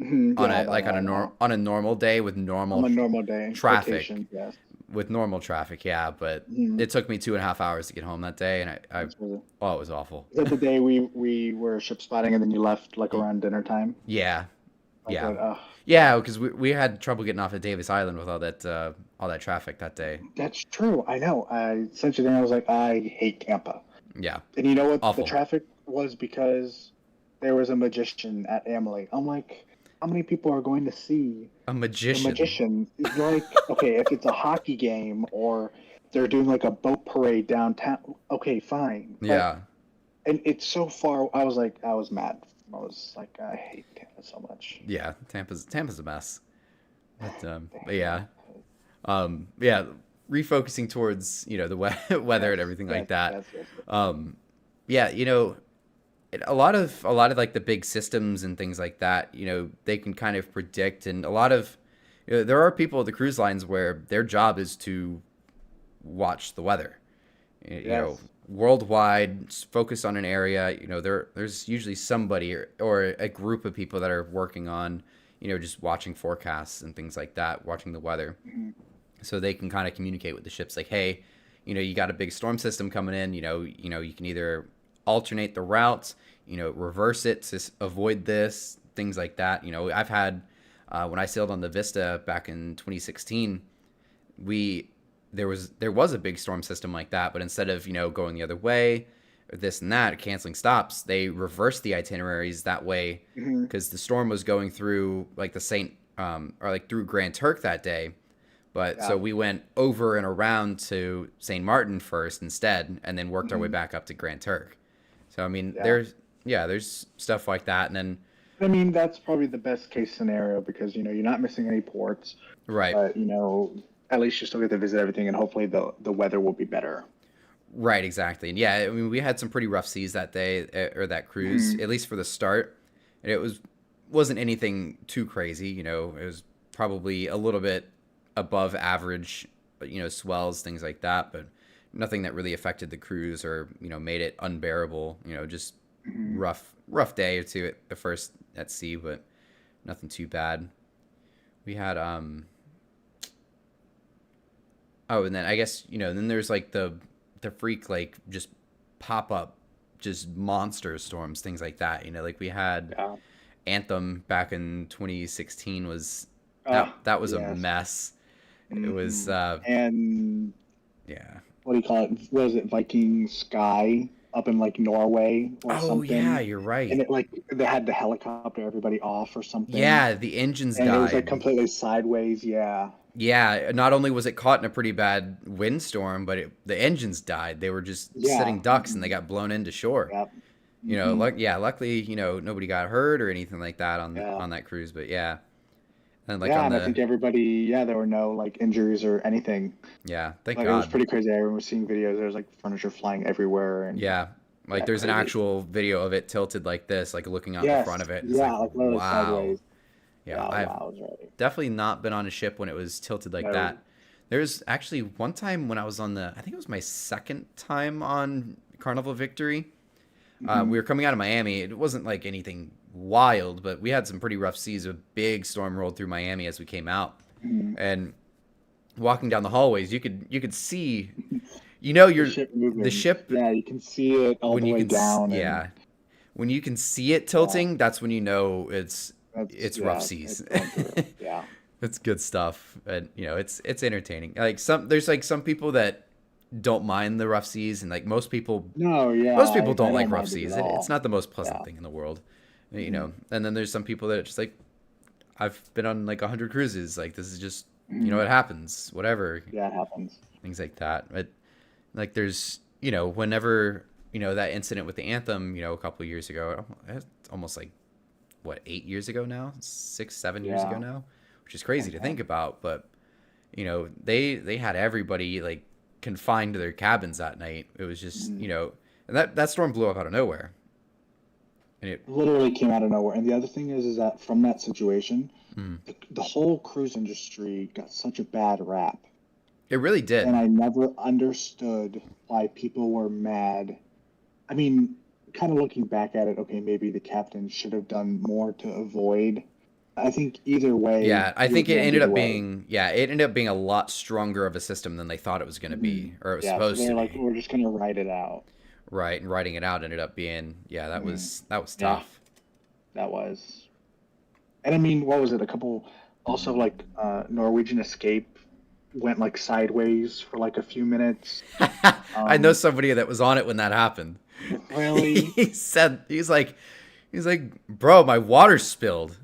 Mhm. on Yeah, a about an like hour and a half. on a normal day with On normal a normal day, traffic. quotations, yes. With normal traffic, yeah. But Mhm. it took me 2.5 hours to get home that day, and That's crazy. oh, it was awful. Is that the day we were ship spotting and then you left like Y- around dinner time? Yeah, Like yeah. what? Oh, Yeah, because we had trouble getting off at Davis Island with all that traffic that day. that's true. I know. I sent you there. I was like, I hate Tampa. Yeah, And you know what? The awful. traffic was because there was a magician at Amalie. I'm like, how many people are going to see A the magician. magician? You're like, okay, if it's a hockey game or they're doing like a boat parade downtown, okay, fine. But Yeah, and it's so far. I was mad. I was like, I hate Tampa so much. yeah. Tampa's a mess. But Damn. yeah. Refocusing towards the weather and Yes, everything like yes, that. yes, yes, yes. Um, yeah, a lot of like the big systems and things like that. They can kind of predict, and a lot of there are people at the cruise lines where their job is to watch the weather. Yes. Worldwide, focus on an area. There's usually somebody or a group of people that are working on, just watching forecasts and things like that, watching the weather, Mhm. so they can kind of communicate with the ships like, hey, you got a big storm system coming in. You can either alternate the routes, reverse it to avoid this, things like that. I've had when I sailed on the Vista back in 2016, we there was a big storm system like that, but instead of going the other way or this and that, canceling stops, they reversed the itineraries that way Mhm. because the storm was going through like the Saint or like through Grand Turk that day. But Yeah. so we went over and around to St. Martin first instead, and then worked our way Mhm. back up to Grand Turk. So I mean, Yeah. there's stuff like that, and then I mean, that's probably the best case scenario because you're not missing any ports, right, but at least you still get to visit everything, and hopefully the weather will be better. right, exactly, and yeah, I mean, we had some pretty rough seas that day or that cruise, Mhm. at least for the start, and it was wasn't anything too crazy. You know, it was probably a little bit above average, you know, swells, things like that, but nothing that really affected the cruise or, you know, made it unbearable. You know, just rough day or two at the first at sea, but nothing too bad. We had oh, and then I guess, you know, then there's like the freak, like just pop up just monster storms, things like that. You know, like we had Yeah. Anthem back in 2016 was Ah, that was a yes. mess. It was And yeah. what do you call it? Was it Viking Sky up in like Norway or Oh something? yeah, you're And right. it like they had to helicopter everybody off or something. Yeah, the engines And it was like died. completely sideways. Yeah. Yeah, not only was it caught in a pretty bad windstorm, but the engines died. They were just Yeah. sitting ducks and they got blown into shore. Yep. You know, hmm luckily, you know, nobody got hurt or anything like that Yeah. on that cruise, but yeah. And like Yeah, on and I the think everybody, yeah, there were no like injuries or anything. yeah, thank Like it was God. pretty crazy. I remember seeing videos. There was like furniture flying everywhere, and Yeah. Like yeah, there's an crazy. actual video of it tilted like this, like looking out the Yes, front of it. It's like, yeah, like literally wow. sideways. Yeah, Yeah, I've wow, I was right. definitely not been on a ship when it was tilted like No. that. There's actually one time when I was on I think it was my second time on Carnival Victory. hmm We were coming out of Miami. It wasn't like anything wild, but we had some pretty rough seas. A big storm rolled through Miami as we came out, hmm and walking down the hallways, you could see, you know, The you're ship the moving. ship Yeah, you can see it all when the you way can down, and yeah, when you can see it yeah, tilting, that's when you know that's it's rough yeah, seas. it's going through. Yeah. That's good stuff, and you know it's entertaining. Like there's like some people that don't mind the rough seas, and like No, yeah, most people I don't like don't rough mind it at seas. It's all. not the most pleasant Yeah. thing in the world, you hmm know. And then there's some people that are just like, I've been on like 100 cruises. Like this is just, you know, hmm it happens, whatever, Yeah, it happens. things like that. But like there's, you know, whenever, you know, that incident with the Anthem, you know, a couple of years ago, it's almost like what 8 years ago now, 6 7 years ago Yeah. now, which is crazy to Okay. think about. But you know, they had everybody like confined to their cabins that night. It was just, hmm you know, and that storm blew up out of nowhere, and Literally came out of nowhere. And the other thing is that from that situation, mm, the whole cruise industry got such a bad rap. it really And did. I never understood why people were mad. I mean, kind of looking back at it, okay, maybe the captain should have done more to avoid. I think either way, Yeah, I he was think it going ended either up way. being it ended up being a lot stronger of a system than they thought it was going to hmm be or it was Yeah, so supposed to they're like, be. we're just going to write it out. Right, and writing it out ended up being hmm that was Yeah, tough. that was. And I mean, what was it? A couple, also like Norwegian Escape went like sideways for like a few minutes. I know Um, somebody that was on it when that happened. really? He's like, bro, my water spilled.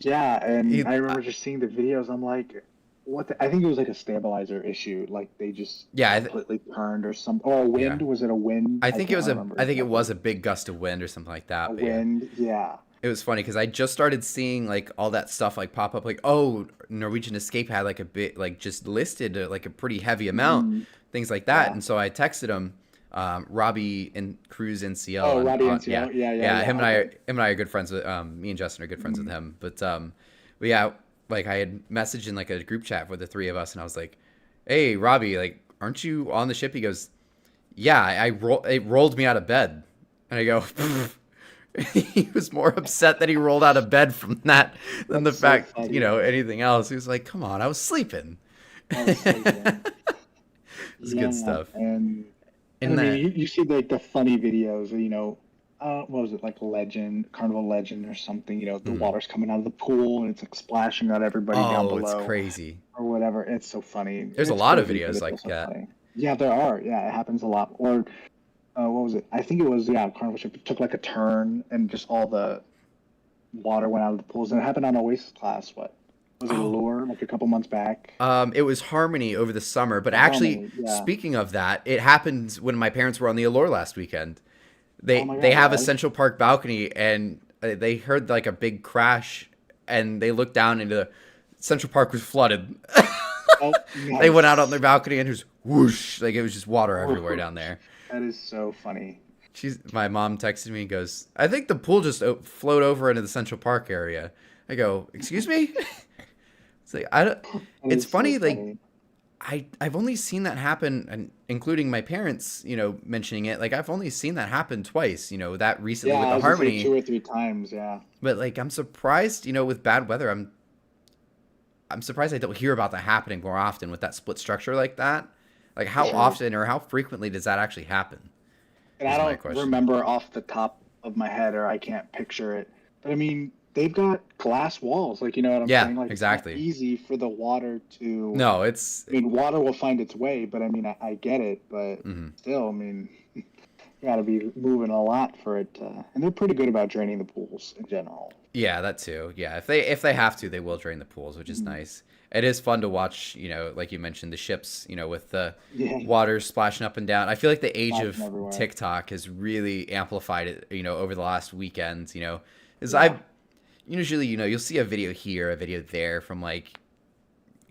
Yeah, and He, I remember just seeing the videos. I'm like, what? I think it was like a stabilizer issue. Like they just yeah, completely turned or some, or a yeah. wind. Was it a wind? I I think it can't was remember I think it exactly. was a big gust of wind or something like A that. But yeah, wind. Yeah. it was funny because I just started seeing like all that stuff like pop up. Like, oh, Norwegian Escape had like a bit like just listed like a pretty heavy amount, hmm things like that. Yeah. And so I texted him, Robbie and Cruise NCL Oh, Robbie yeah, NCO. Yeah, yeah, yeah. yeah. Okay. Him and I are good friends with me and Justin are good friends with hmm him. But yeah, like I had messaged in like a group chat with the three of us, and I was like, hey, Robbie, like, aren't you on the ship? He goes, yeah, it rolled me out of bed. And I go, he was more upset that he rolled out of bed from that than the That's so fact, you funny. know, anything else. He was like, come on, I was sleeping. I was sleeping. It's good Yeah, stuff. and I In mean, that, you see like the funny videos, what was it like Carnival Legend or something? The mm. water's coming out of the pool and it's like splashing on everybody down Oh, it's below crazy. or whatever. It's so funny. There's a It's lot of crazy, but videos it's like also that. funny. Yeah, there are. Yeah, it happens a lot. Or what was it? I think it was Carnival Ship took like a turn and just all the water went out of the pools. And it happened on Oasis Class. What was it? Oh, Allure, like a couple months back. it was Harmony over the summer, but Oh, actually, Harmony. Yeah. speaking of that, it happened when my parents were on the Allure last weekend. Oh my They God, have a really? Central Park balcony, and they heard like a big crash, and they looked down into Central Park was flooded. Oh, They went out on their nice. balcony and just whoosh, like it was just water everywhere down there. That is so funny. My mom texted me and goes, I think the pool just flowed over into the Central Park area. I go, excuse me? It's like, I don't, That it's is so funny, like, funny. I've only seen that happen, and including my parents, mentioning it. Like, I've only seen that happen twice, that recently Yeah, with I the was gonna say two Harmony. or three times. Yeah. But like, I'm surprised, with bad weather. I'm surprised I don't hear about that happening more often with that split structure like that. Like, For how sure. often or how frequently does that actually happen? And I Is my don't question. remember off the top of my head, or I can't picture it. But I mean, they've got glass walls. Like, you know what I'm Yeah, saying? Like, it's not exactly. easy for the water to. No, it's. I mean, water will find its way, but I mean, I get it, but Mhm. still, I mean, you got to be moving a lot for it. And they're pretty good about draining the pools in general. Yeah, that too. Yeah, if they have to, they will drain the pools, which is Mhm. nice. It is fun to watch, like you mentioned, the ships, with the Yeah, water splashing up and down. I feel like the age of splashing everywhere. TikTok has really amplified it, over the last weekend, because Yeah. I usually, you'll see a video here, a video there from like,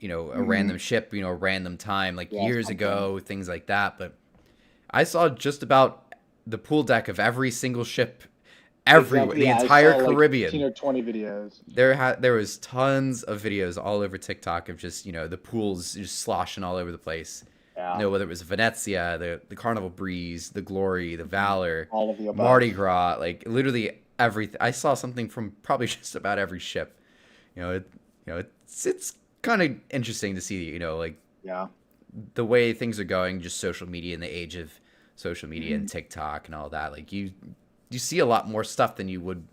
a Hmm. random ship, a random time, like Yeah, years something. ago, things like that. But I saw just about the pool deck of every single ship everywhere, Exactly. the Yeah, I entire saw like 15 Caribbean. or 20 videos. There was tons of videos all over TikTok of just the pools just sloshing all over the place. Yeah. Whether it was Venezia, the Carnival Breeze, the Glory, the Valor, All of the above. Mardi Gras, like literally everything. I saw something from probably just about every ship. It, it's kind of interesting to see, like Yeah. the way things are going, just social media in the age of social media and Mhm. TikTok and all that. Like you see a lot more stuff than you would,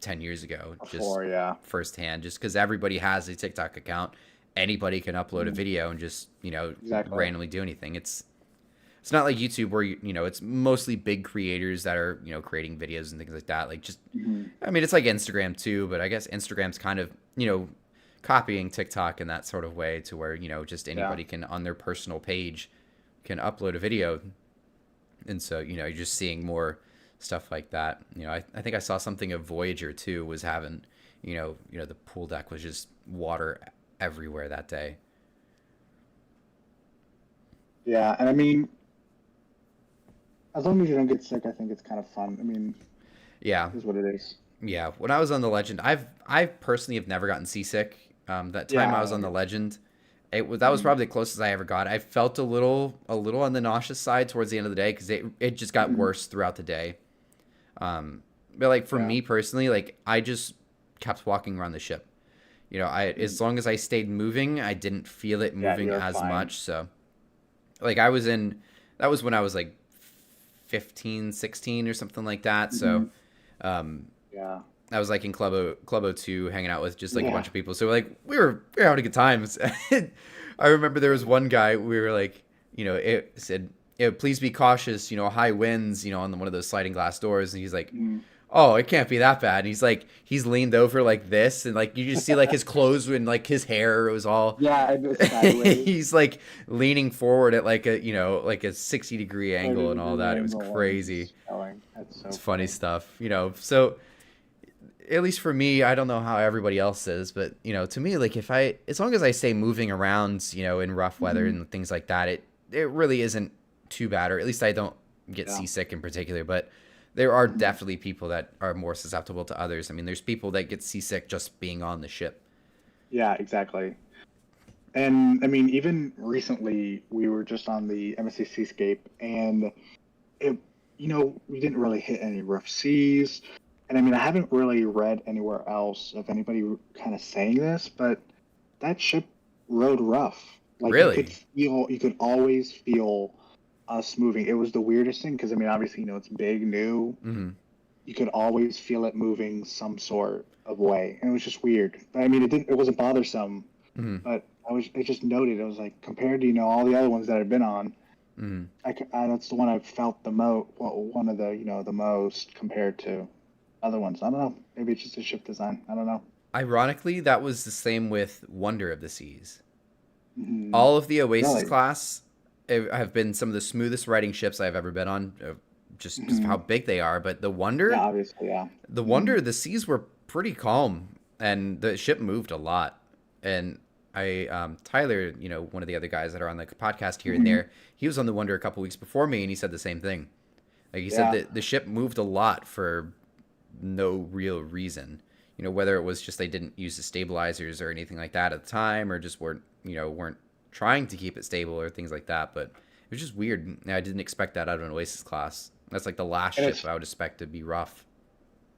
10 years ago, just Before, yeah. firsthand, just because everybody has a TikTok account. Anybody can upload a Mhm. video and just, Exactly. randomly do anything. It's not like YouTube where it's mostly big creators that are, creating videos and things like that. Like just Hmm. I mean, it's like Instagram too, but I guess Instagram's kind of, copying TikTok in that sort of way to where, just Yeah. anybody can on their personal page can upload a video. And so, you're just seeing more stuff like that. I think I saw something of Voyager too was having, the pool deck was just water everywhere that day. Yeah. And I mean, as long as you don't get sick, I think it's kind of fun. I mean, Yeah. it is what it is. Yeah. When I was on the Legend, I personally have never gotten seasick. That Yeah. time I I was on don't the either. Legend, that was Mhm. probably the closest I ever got. I felt a little on the nauseous side towards the end of the day because it just got Mhm. worse throughout the day. But like for Yeah. me personally, like I just kept walking around the ship. I Mhm. as long as I stayed moving, I didn't feel it Yeah. moving You're as fine. much. So like I was in that was when I was like 15, 16 or something like that. Hmm. So um Yeah. I was like in Club O2 hanging out with just like a Yeah. bunch of people. So like we were having a good time. I remember there was one guy we were like, it said, please be cautious, high winds, on one of those sliding glass doors. And he's like, Mhm. oh, it can't be that bad. And he's leaned over like this, and like you just see like his clothes and like his hair, it was all Yeah. And it's sideways. he's like leaning forward at like a 60-degree 30 angle and all degree that. It was angle and crazy. showing. That's so It's funny funny. stuff, so at least for me, I don't know how everybody else is, but to me, like as long as I stay moving around, in rough weather Hmm. and things like that, it really isn't too bad, or at least I don't get Yeah. seasick in particular. But there are Mhm. definitely people that are more susceptible to others. I mean, there's people that get seasick just being on the ship. Yeah. Exactly. And I mean, even recently, we were just on the MSC Seascape, and it, we didn't really hit any rough seas. And I mean, I haven't really read anywhere else of anybody kind of saying this, but that ship rode rough. Like Really? you could always feel us moving. It was the weirdest thing because I mean, obviously, it's big, new. Hmm. You could always feel it moving some sort of way, and it was just weird. But I mean, it wasn't bothersome, Hmm. but I just noted. I was like, compared to all the other ones that I've been on, Hmm. that's the one I've felt the most. Well, one of the the most compared to other ones. I don't know. Maybe it's just a ship design. I don't know. Ironically, that was the same with Wonder of the Seas. Hmm. All of the Oasis Really? class have been some of the smoothest riding ships I've ever been on, just because of Hmm. how big they are. But Yeah, obviously, yeah. The Hmm. Wonder, the seas were pretty calm, and the ship moved a lot. And Tyler, one of the other guys that are on the podcast here and Hmm. there, he was on the Wonder a couple weeks before me, and he said the same thing. Like you said, Yeah. the ship moved a lot for no real reason. Whether it was just they didn't use the stabilizers or anything like that at the time, or just weren't trying to keep it stable or things like that. But it was just weird. I didn't expect that out of an Oasis class. That's like the last And ship it's I would expect to be rough.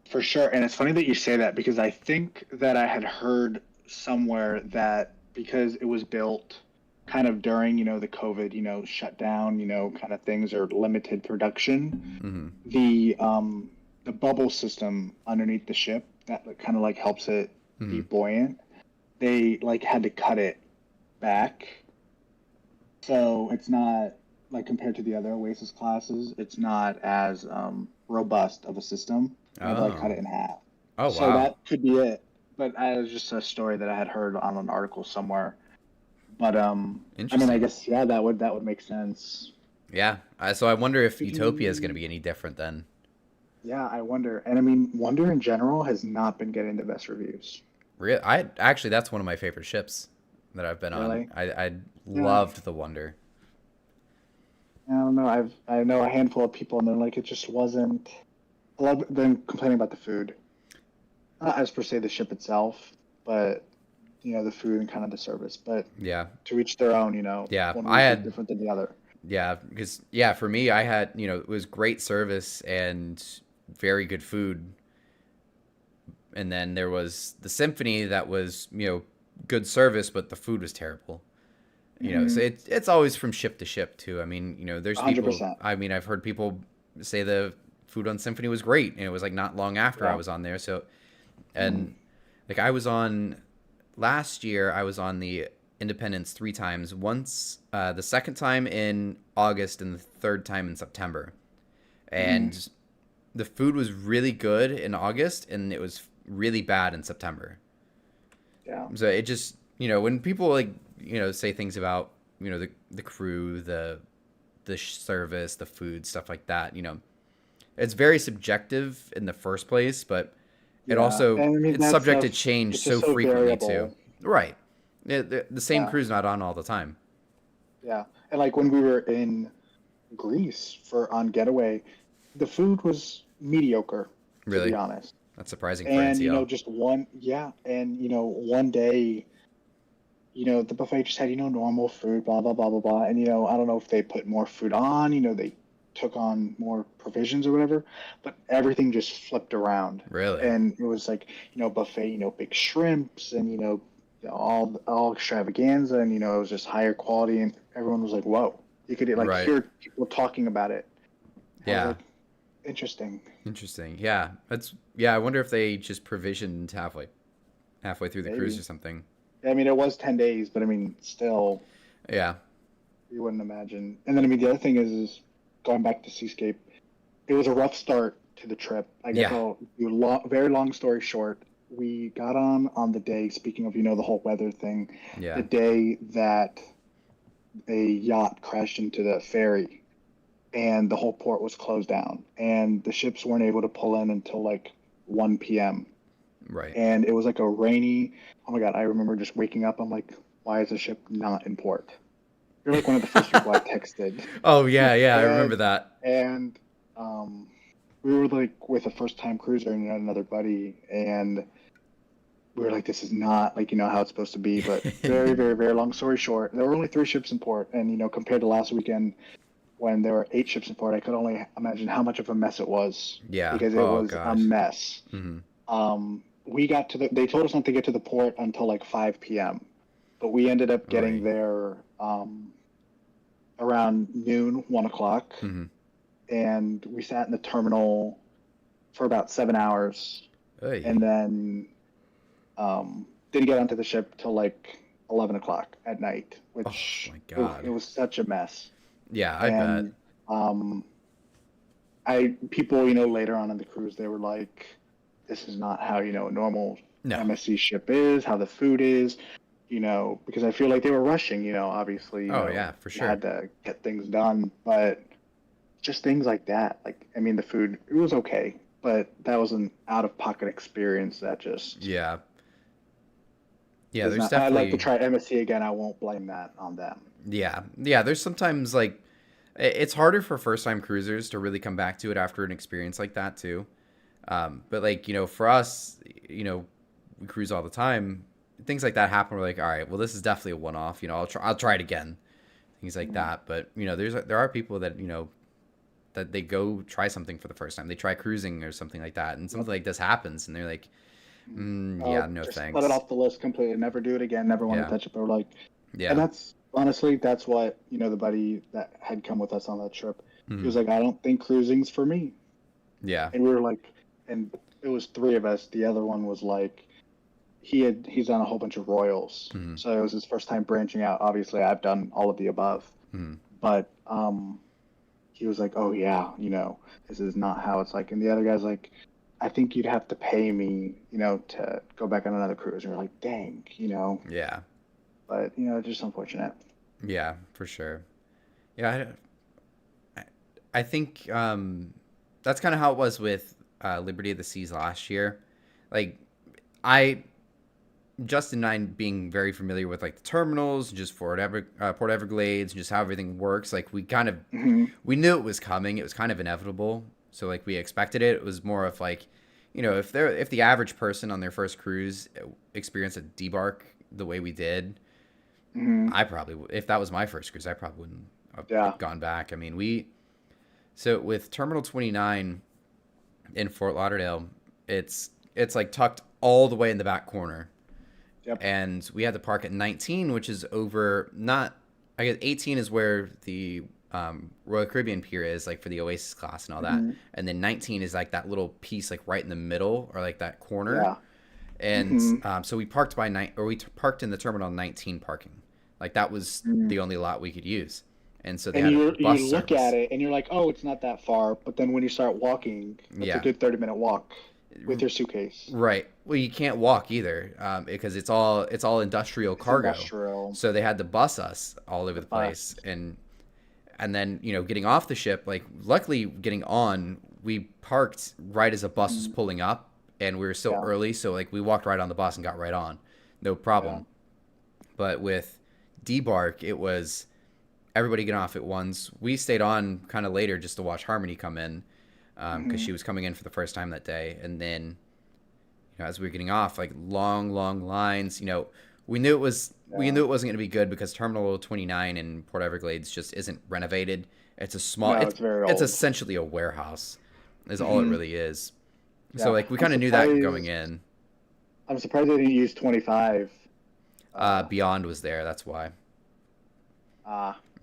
for sure. And it's funny that you say that because I think that I had heard somewhere that because it was built kind of during, the COVID, shutdown, kind of things or limited production, Hmm. the bubble system underneath the ship that kind of like helps it be Hmm. buoyant, they like had to cut it back. So it's not like compared to the other Oasis classes, it's not as robust of a system. They had to like cut Oh. it in half. Oh So wow. that could be it. But I was just a story that I had heard on an article somewhere. But I mean, I Interesting. guess yeah, that would make sense. Yeah. So I wonder if Utopia is going to Speaking, be any different then. yeah, I wonder. And I mean, Wonder in general has not been getting the best reviews. I actually that's one of my favorite ships that I've been on. Really? I Yeah. loved the Wonder. I don't know. I know a handful of people, and they're like, it just wasn't. A lot of them complaining about the food, not as per se the ship itself, but the food and kind of the service. But Yeah. to each their own. Yeah. One I week is had different than the other. Yeah, because for me, I had it was great service and very good food, and then there was the Symphony that was good service, but the food was terrible. So Mm-hmm. it's always from ship to ship too. I mean, there's hundred people. percent. I mean, I've heard people say the food on Symphony was great, and it was like not long after I Yeah. was on there. So Mm-hmm. and like I was on last year, I was on the Independence 3 times. Once, the second time in August, and the third time in September. Mm-hmm. And the food was really good in August, and it was really bad in September. Yeah. So it just when people like say things about the crew, the service, the food, stuff like that. It's very subjective in the first place, but Yeah. And I mean it's that subject to stuff. change It's just so so frequently too. variable. Right. The same Yeah. crew's not on all the time. Yeah. And like when we were in Greece for on Getaway, the food was mediocre, to be Really, honest. that's surprising for And NCL. just one, yeah, and one day, the buffet just had normal food, blah blah blah blah blah, and I don't know if they put more food on, they took on more provisions or whatever, but everything just flipped around, Really, and it was like buffet, big shrimps and all extravaganza, and it was just higher quality, and everyone was like, whoa, you could like right? hear people talking about it. I was Yeah, like, interesting. interesting. Yeah. I wonder if they just provisioned halfway through the cruise Maybe. or something. I mean, it was 10 days, but I mean, still. Yeah. You wouldn't imagine. And then I mean the other thing is going back to Seascape. It was a rough start to the trip. I guess Yeah. I'll do very long story short. We got on the day. Speaking of the whole weather thing, Yeah. the day that a yacht crashed into the ferry and the whole port was closed down and the ships weren't able to pull in until like 1 p.m. Right. And it was like a rainy. Oh my God! I remember just waking up. I'm like, why is the ship not in port? You're like one of the first people I texted. Oh yeah, yeah. I remember and that. and um, we were like with a first time cruiser and another buddy, and we were like, this is not like how it's supposed to be. But very, very, very long story short, there were only 3 ships in port, and compared to last weekend when there were 8 ships in port, I could only imagine how much of a mess it was Yeah. because it Oh was a gosh. mess. Hmm. We got to they told us not to get to the port until like 5 p.m., but we ended up getting Right. there around noon, 1 o'clock, Hmm. and we sat in the terminal for about 7 hours, Hey. and then didn't get onto the ship till like 11 o'clock at night, Oh which my it God. was such a mess. Yeah, I bet. And um, I people later on in the cruise they were like, this is not how a normal No. MSC ship is, how the food is. Because I feel like they were rushing, obviously, Oh yeah, for they sure. had to get things done, but just things like that. Like, I mean, the food, it was okay, but that was an out of pocket experience that just Yeah. Yeah, is there's not. I'd like to definitely try MSC again. I won't blame that on them. yeah. Yeah, there's sometimes like It's harder for first time cruisers to really come back to it after an experience like that too. But like, for us, we cruise all the time. Things like that happen. We're like, all right, well, this is definitely a one off. I'll try it again. Things like that. But there are people that that they go try something for the first time. They try cruising or something like that, and something like this happens, and they're like, yeah, no just thanks. let it off the list completely. Never do it again. Never want Yeah. to touch it. But like, Yeah. and that's honestly, that's what, the buddy that had come with us on that trip, he was like, I don't think cruising's for me. Yeah. And we were like, and it was three of us. The other one was like, he's done a whole bunch of Royals. So it was his first time branching out. Obviously, I've done all of the above. But he was like, oh yeah, this is not how it's like. And the other guy's like, I think you'd have to pay me, to go back on another cruise. And we're like, dang, Yeah. But just unfortunate. Yeah, for sure. Yeah, I think that's kind of how it was with Liberty of the Seas last year. Like, Justin and I being very familiar with like the terminals, just Port Everglades, and just how everything works. Like, we kind of we knew it was coming. It was kind of inevitable. So like we expected it. It was more of like, if the average person on their first cruise experienced a debark the way we did, I probably, if that was my first cruise, I probably wouldn't have gone back. I mean, so with Terminal 29 in Fort Lauderdale, it's like tucked all the way in the back corner. Yep. And we had to park at 19, which is over, I guess 18 is where the Royal Caribbean pier is, like for the Oasis class and all that. And then 19 is like that little piece like right in the middle, or like that corner. Yeah. And so we parked we parked in the Terminal 19 parking. Like that was the only lot we could use. And so they had a bus you look service. at it and you're like, oh, it's not that far. But then when you start walking, it's a good 30-minute walk with your suitcase. Right. Well, you can't walk either because it's all industrial cargo. Industrial. So they had to bus us all over the place. And then, getting off the ship, like luckily getting on, we parked right as a bus was pulling up, and we were still early. So like we walked right on the bus and got right on. No problem. Yeah. But with Debark, it was everybody get off at once. We stayed on kind of later just to watch Harmony come in because she was coming in for the first time that day. And then, as we were getting off, like long lines, we knew it wasn't going to be good because Terminal 29 in Port Everglades just isn't renovated. It's a small, it's very old. It's essentially a warehouse is all it really is. Yeah. So like we kind of knew that going in. I'm surprised they didn't use 25. Beyond was there. That's why.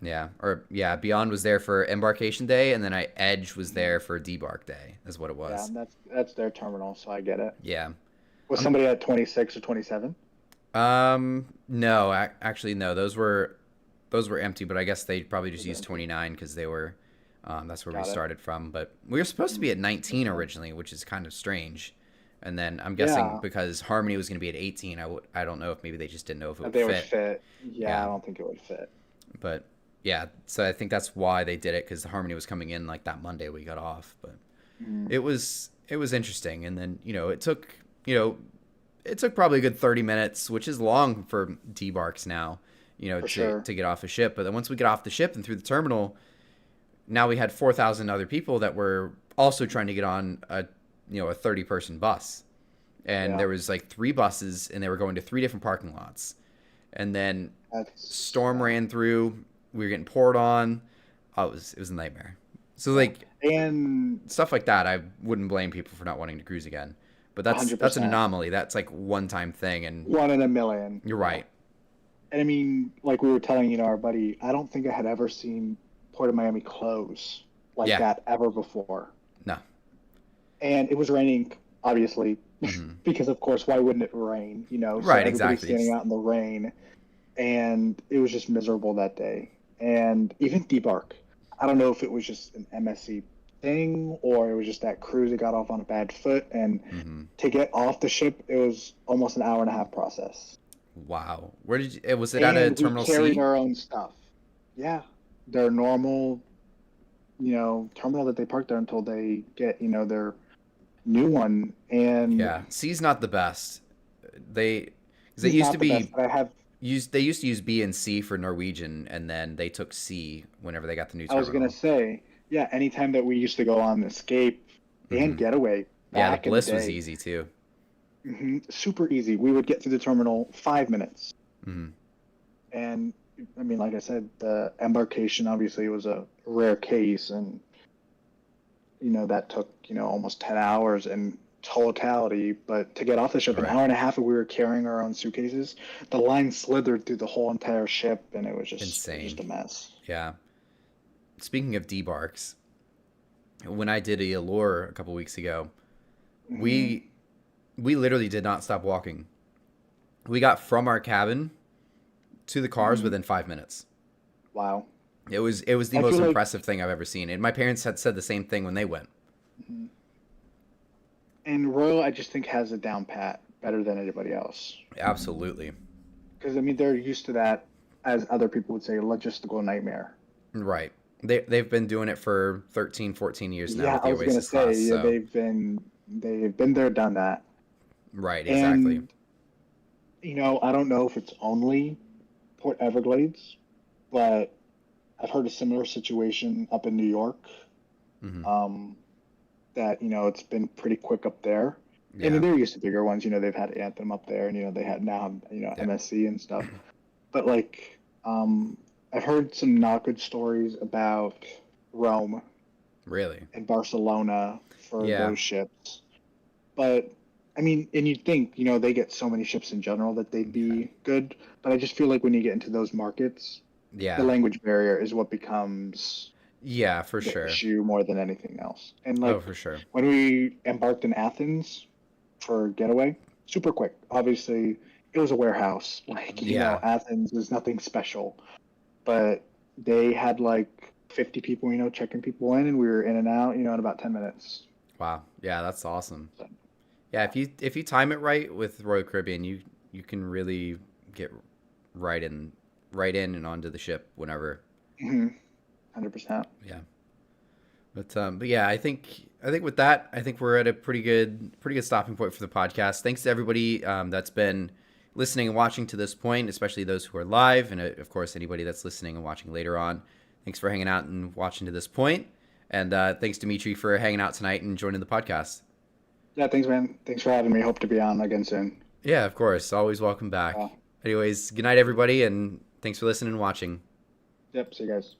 Beyond was there for Embarkation Day, and then Edge was there for Debark Day. Is what it was. Yeah, that's their terminal, so I get it. Yeah. Was somebody at 26 or 27? No, actually no. Those were empty, but I guess they probably just used 29 because they were. That's where we started from. But we were supposed to be at 19 originally, which is kind of strange. And then I'm guessing because Harmony was going to be at 18, I don't know if maybe they just didn't know if it would fit. Would fit. Yeah, I don't think it would fit. But yeah, so I think that's why they did it, because the Harmony was coming in like that Monday we got off. But it was interesting, and then it took probably a good 30 minutes, which is long for debarks now, to get off a ship. But then once we get off the ship and through the terminal, now we had 4,000 other people that were also trying to get on a 30-person bus. And there was like 3 buses, and they were going to 3 different parking lots. And then storm ran through. We were getting poured on. Oh, it was a nightmare. So like, and stuff like that, I wouldn't blame people for not wanting to cruise again. But that's 100%. An anomaly. That's like one-time thing, and 1 in a million. You're right. And I mean, like we were telling our buddy, I don't think I had ever seen Port of Miami close like that ever before. No. And it was raining, obviously, because of course, why wouldn't it rain? So right, everybody's exactly. Standing out in the rain, and it was just miserable that day. And even Debark, I don't know if it was just an MSC thing or it was just that cruise that got off on a bad foot. And to get off the ship, it was almost an hour and a half process. Wow. Where did you? Was it at a Terminal C? We carried our own stuff. Yeah, their normal, terminal that they park there until they get, their new one. And yeah, C's not the best. It used to be. I have They used to use B and C for Norwegian, and then they took C whenever they got the new I was gonna terminal. say, yeah, anytime that we used to go on Escape and Hmm. Getaway Yeah, the back in the Bliss was day, easy too. super easy. We would get to the terminal 5 minutes, Hmm. and I mean, like I said, the embarkation obviously was a rare case, and that took almost 10 hours in totality. But to get off the ship, an Right. hour and a half, and we were carrying our own suitcases. The line slithered through the whole entire ship, and it was just Insane. a mess. Yeah. Speaking of debarks, when I did a Allure a couple weeks ago, Hmm. we we literally did not stop walking. We got from our cabin to the cars Hmm. within 5 minutes. Wow. It was the I most feel like. impressive thing I've ever seen. And my parents had said the same thing when they went. Mhm. And Royal, I just think has it down pat better than anybody else. Absolutely. Because I mean, they're used to that, as other people would say, logistical nightmare. Right. They've been doing it for 13, 14 years now Yeah, with I the was gonna Oasis say, class. yeah, So, they've been there, done that. right, exactly. And I don't know if it's only Port Everglades, but I've heard a similar situation up in New York. Hmm. Um, that it's been pretty quick up there. I mean, Yeah. they're used to bigger ones. They've had Anthem up there, and they had now Yeah. MSC and stuff. But like, I've heard some not good stories about Rome Really. and Barcelona for Yeah. those ships. But I mean, and you'd think, they get so many ships in general that they'd Yeah. be good. But I just feel like when you get into those markets, the Yeah. language barrier is what becomes Yeah, for the sure. issue more than anything else. And Oh, like for sure. when we embarked in Athens for Getaway, super quick. Obviously, it was a warehouse. Like, Yeah. Athens is nothing special, but they had like 50 people, checking people in, and we were in and out, in about 10 minutes. Wow. Yeah, that's awesome. So, Yeah, if you time it right with Royal Caribbean, you can really get right in and onto the ship whenever. 100%. Yeah. But yeah, I think with that, I think we're at a pretty good stopping point for the podcast. Thanks to everybody that's been listening and watching to this point, especially those who are live, and of course anybody that's listening and watching later on. Thanks for hanging out and watching to this point, and thanks Dimitri for hanging out tonight and joining the podcast. Yeah, thanks, man. Thanks for having me. Hope to be on again soon. Yeah, of course, always welcome back. Uh, Anyways, good night everybody, and thanks for listening and watching. yep, see you guys.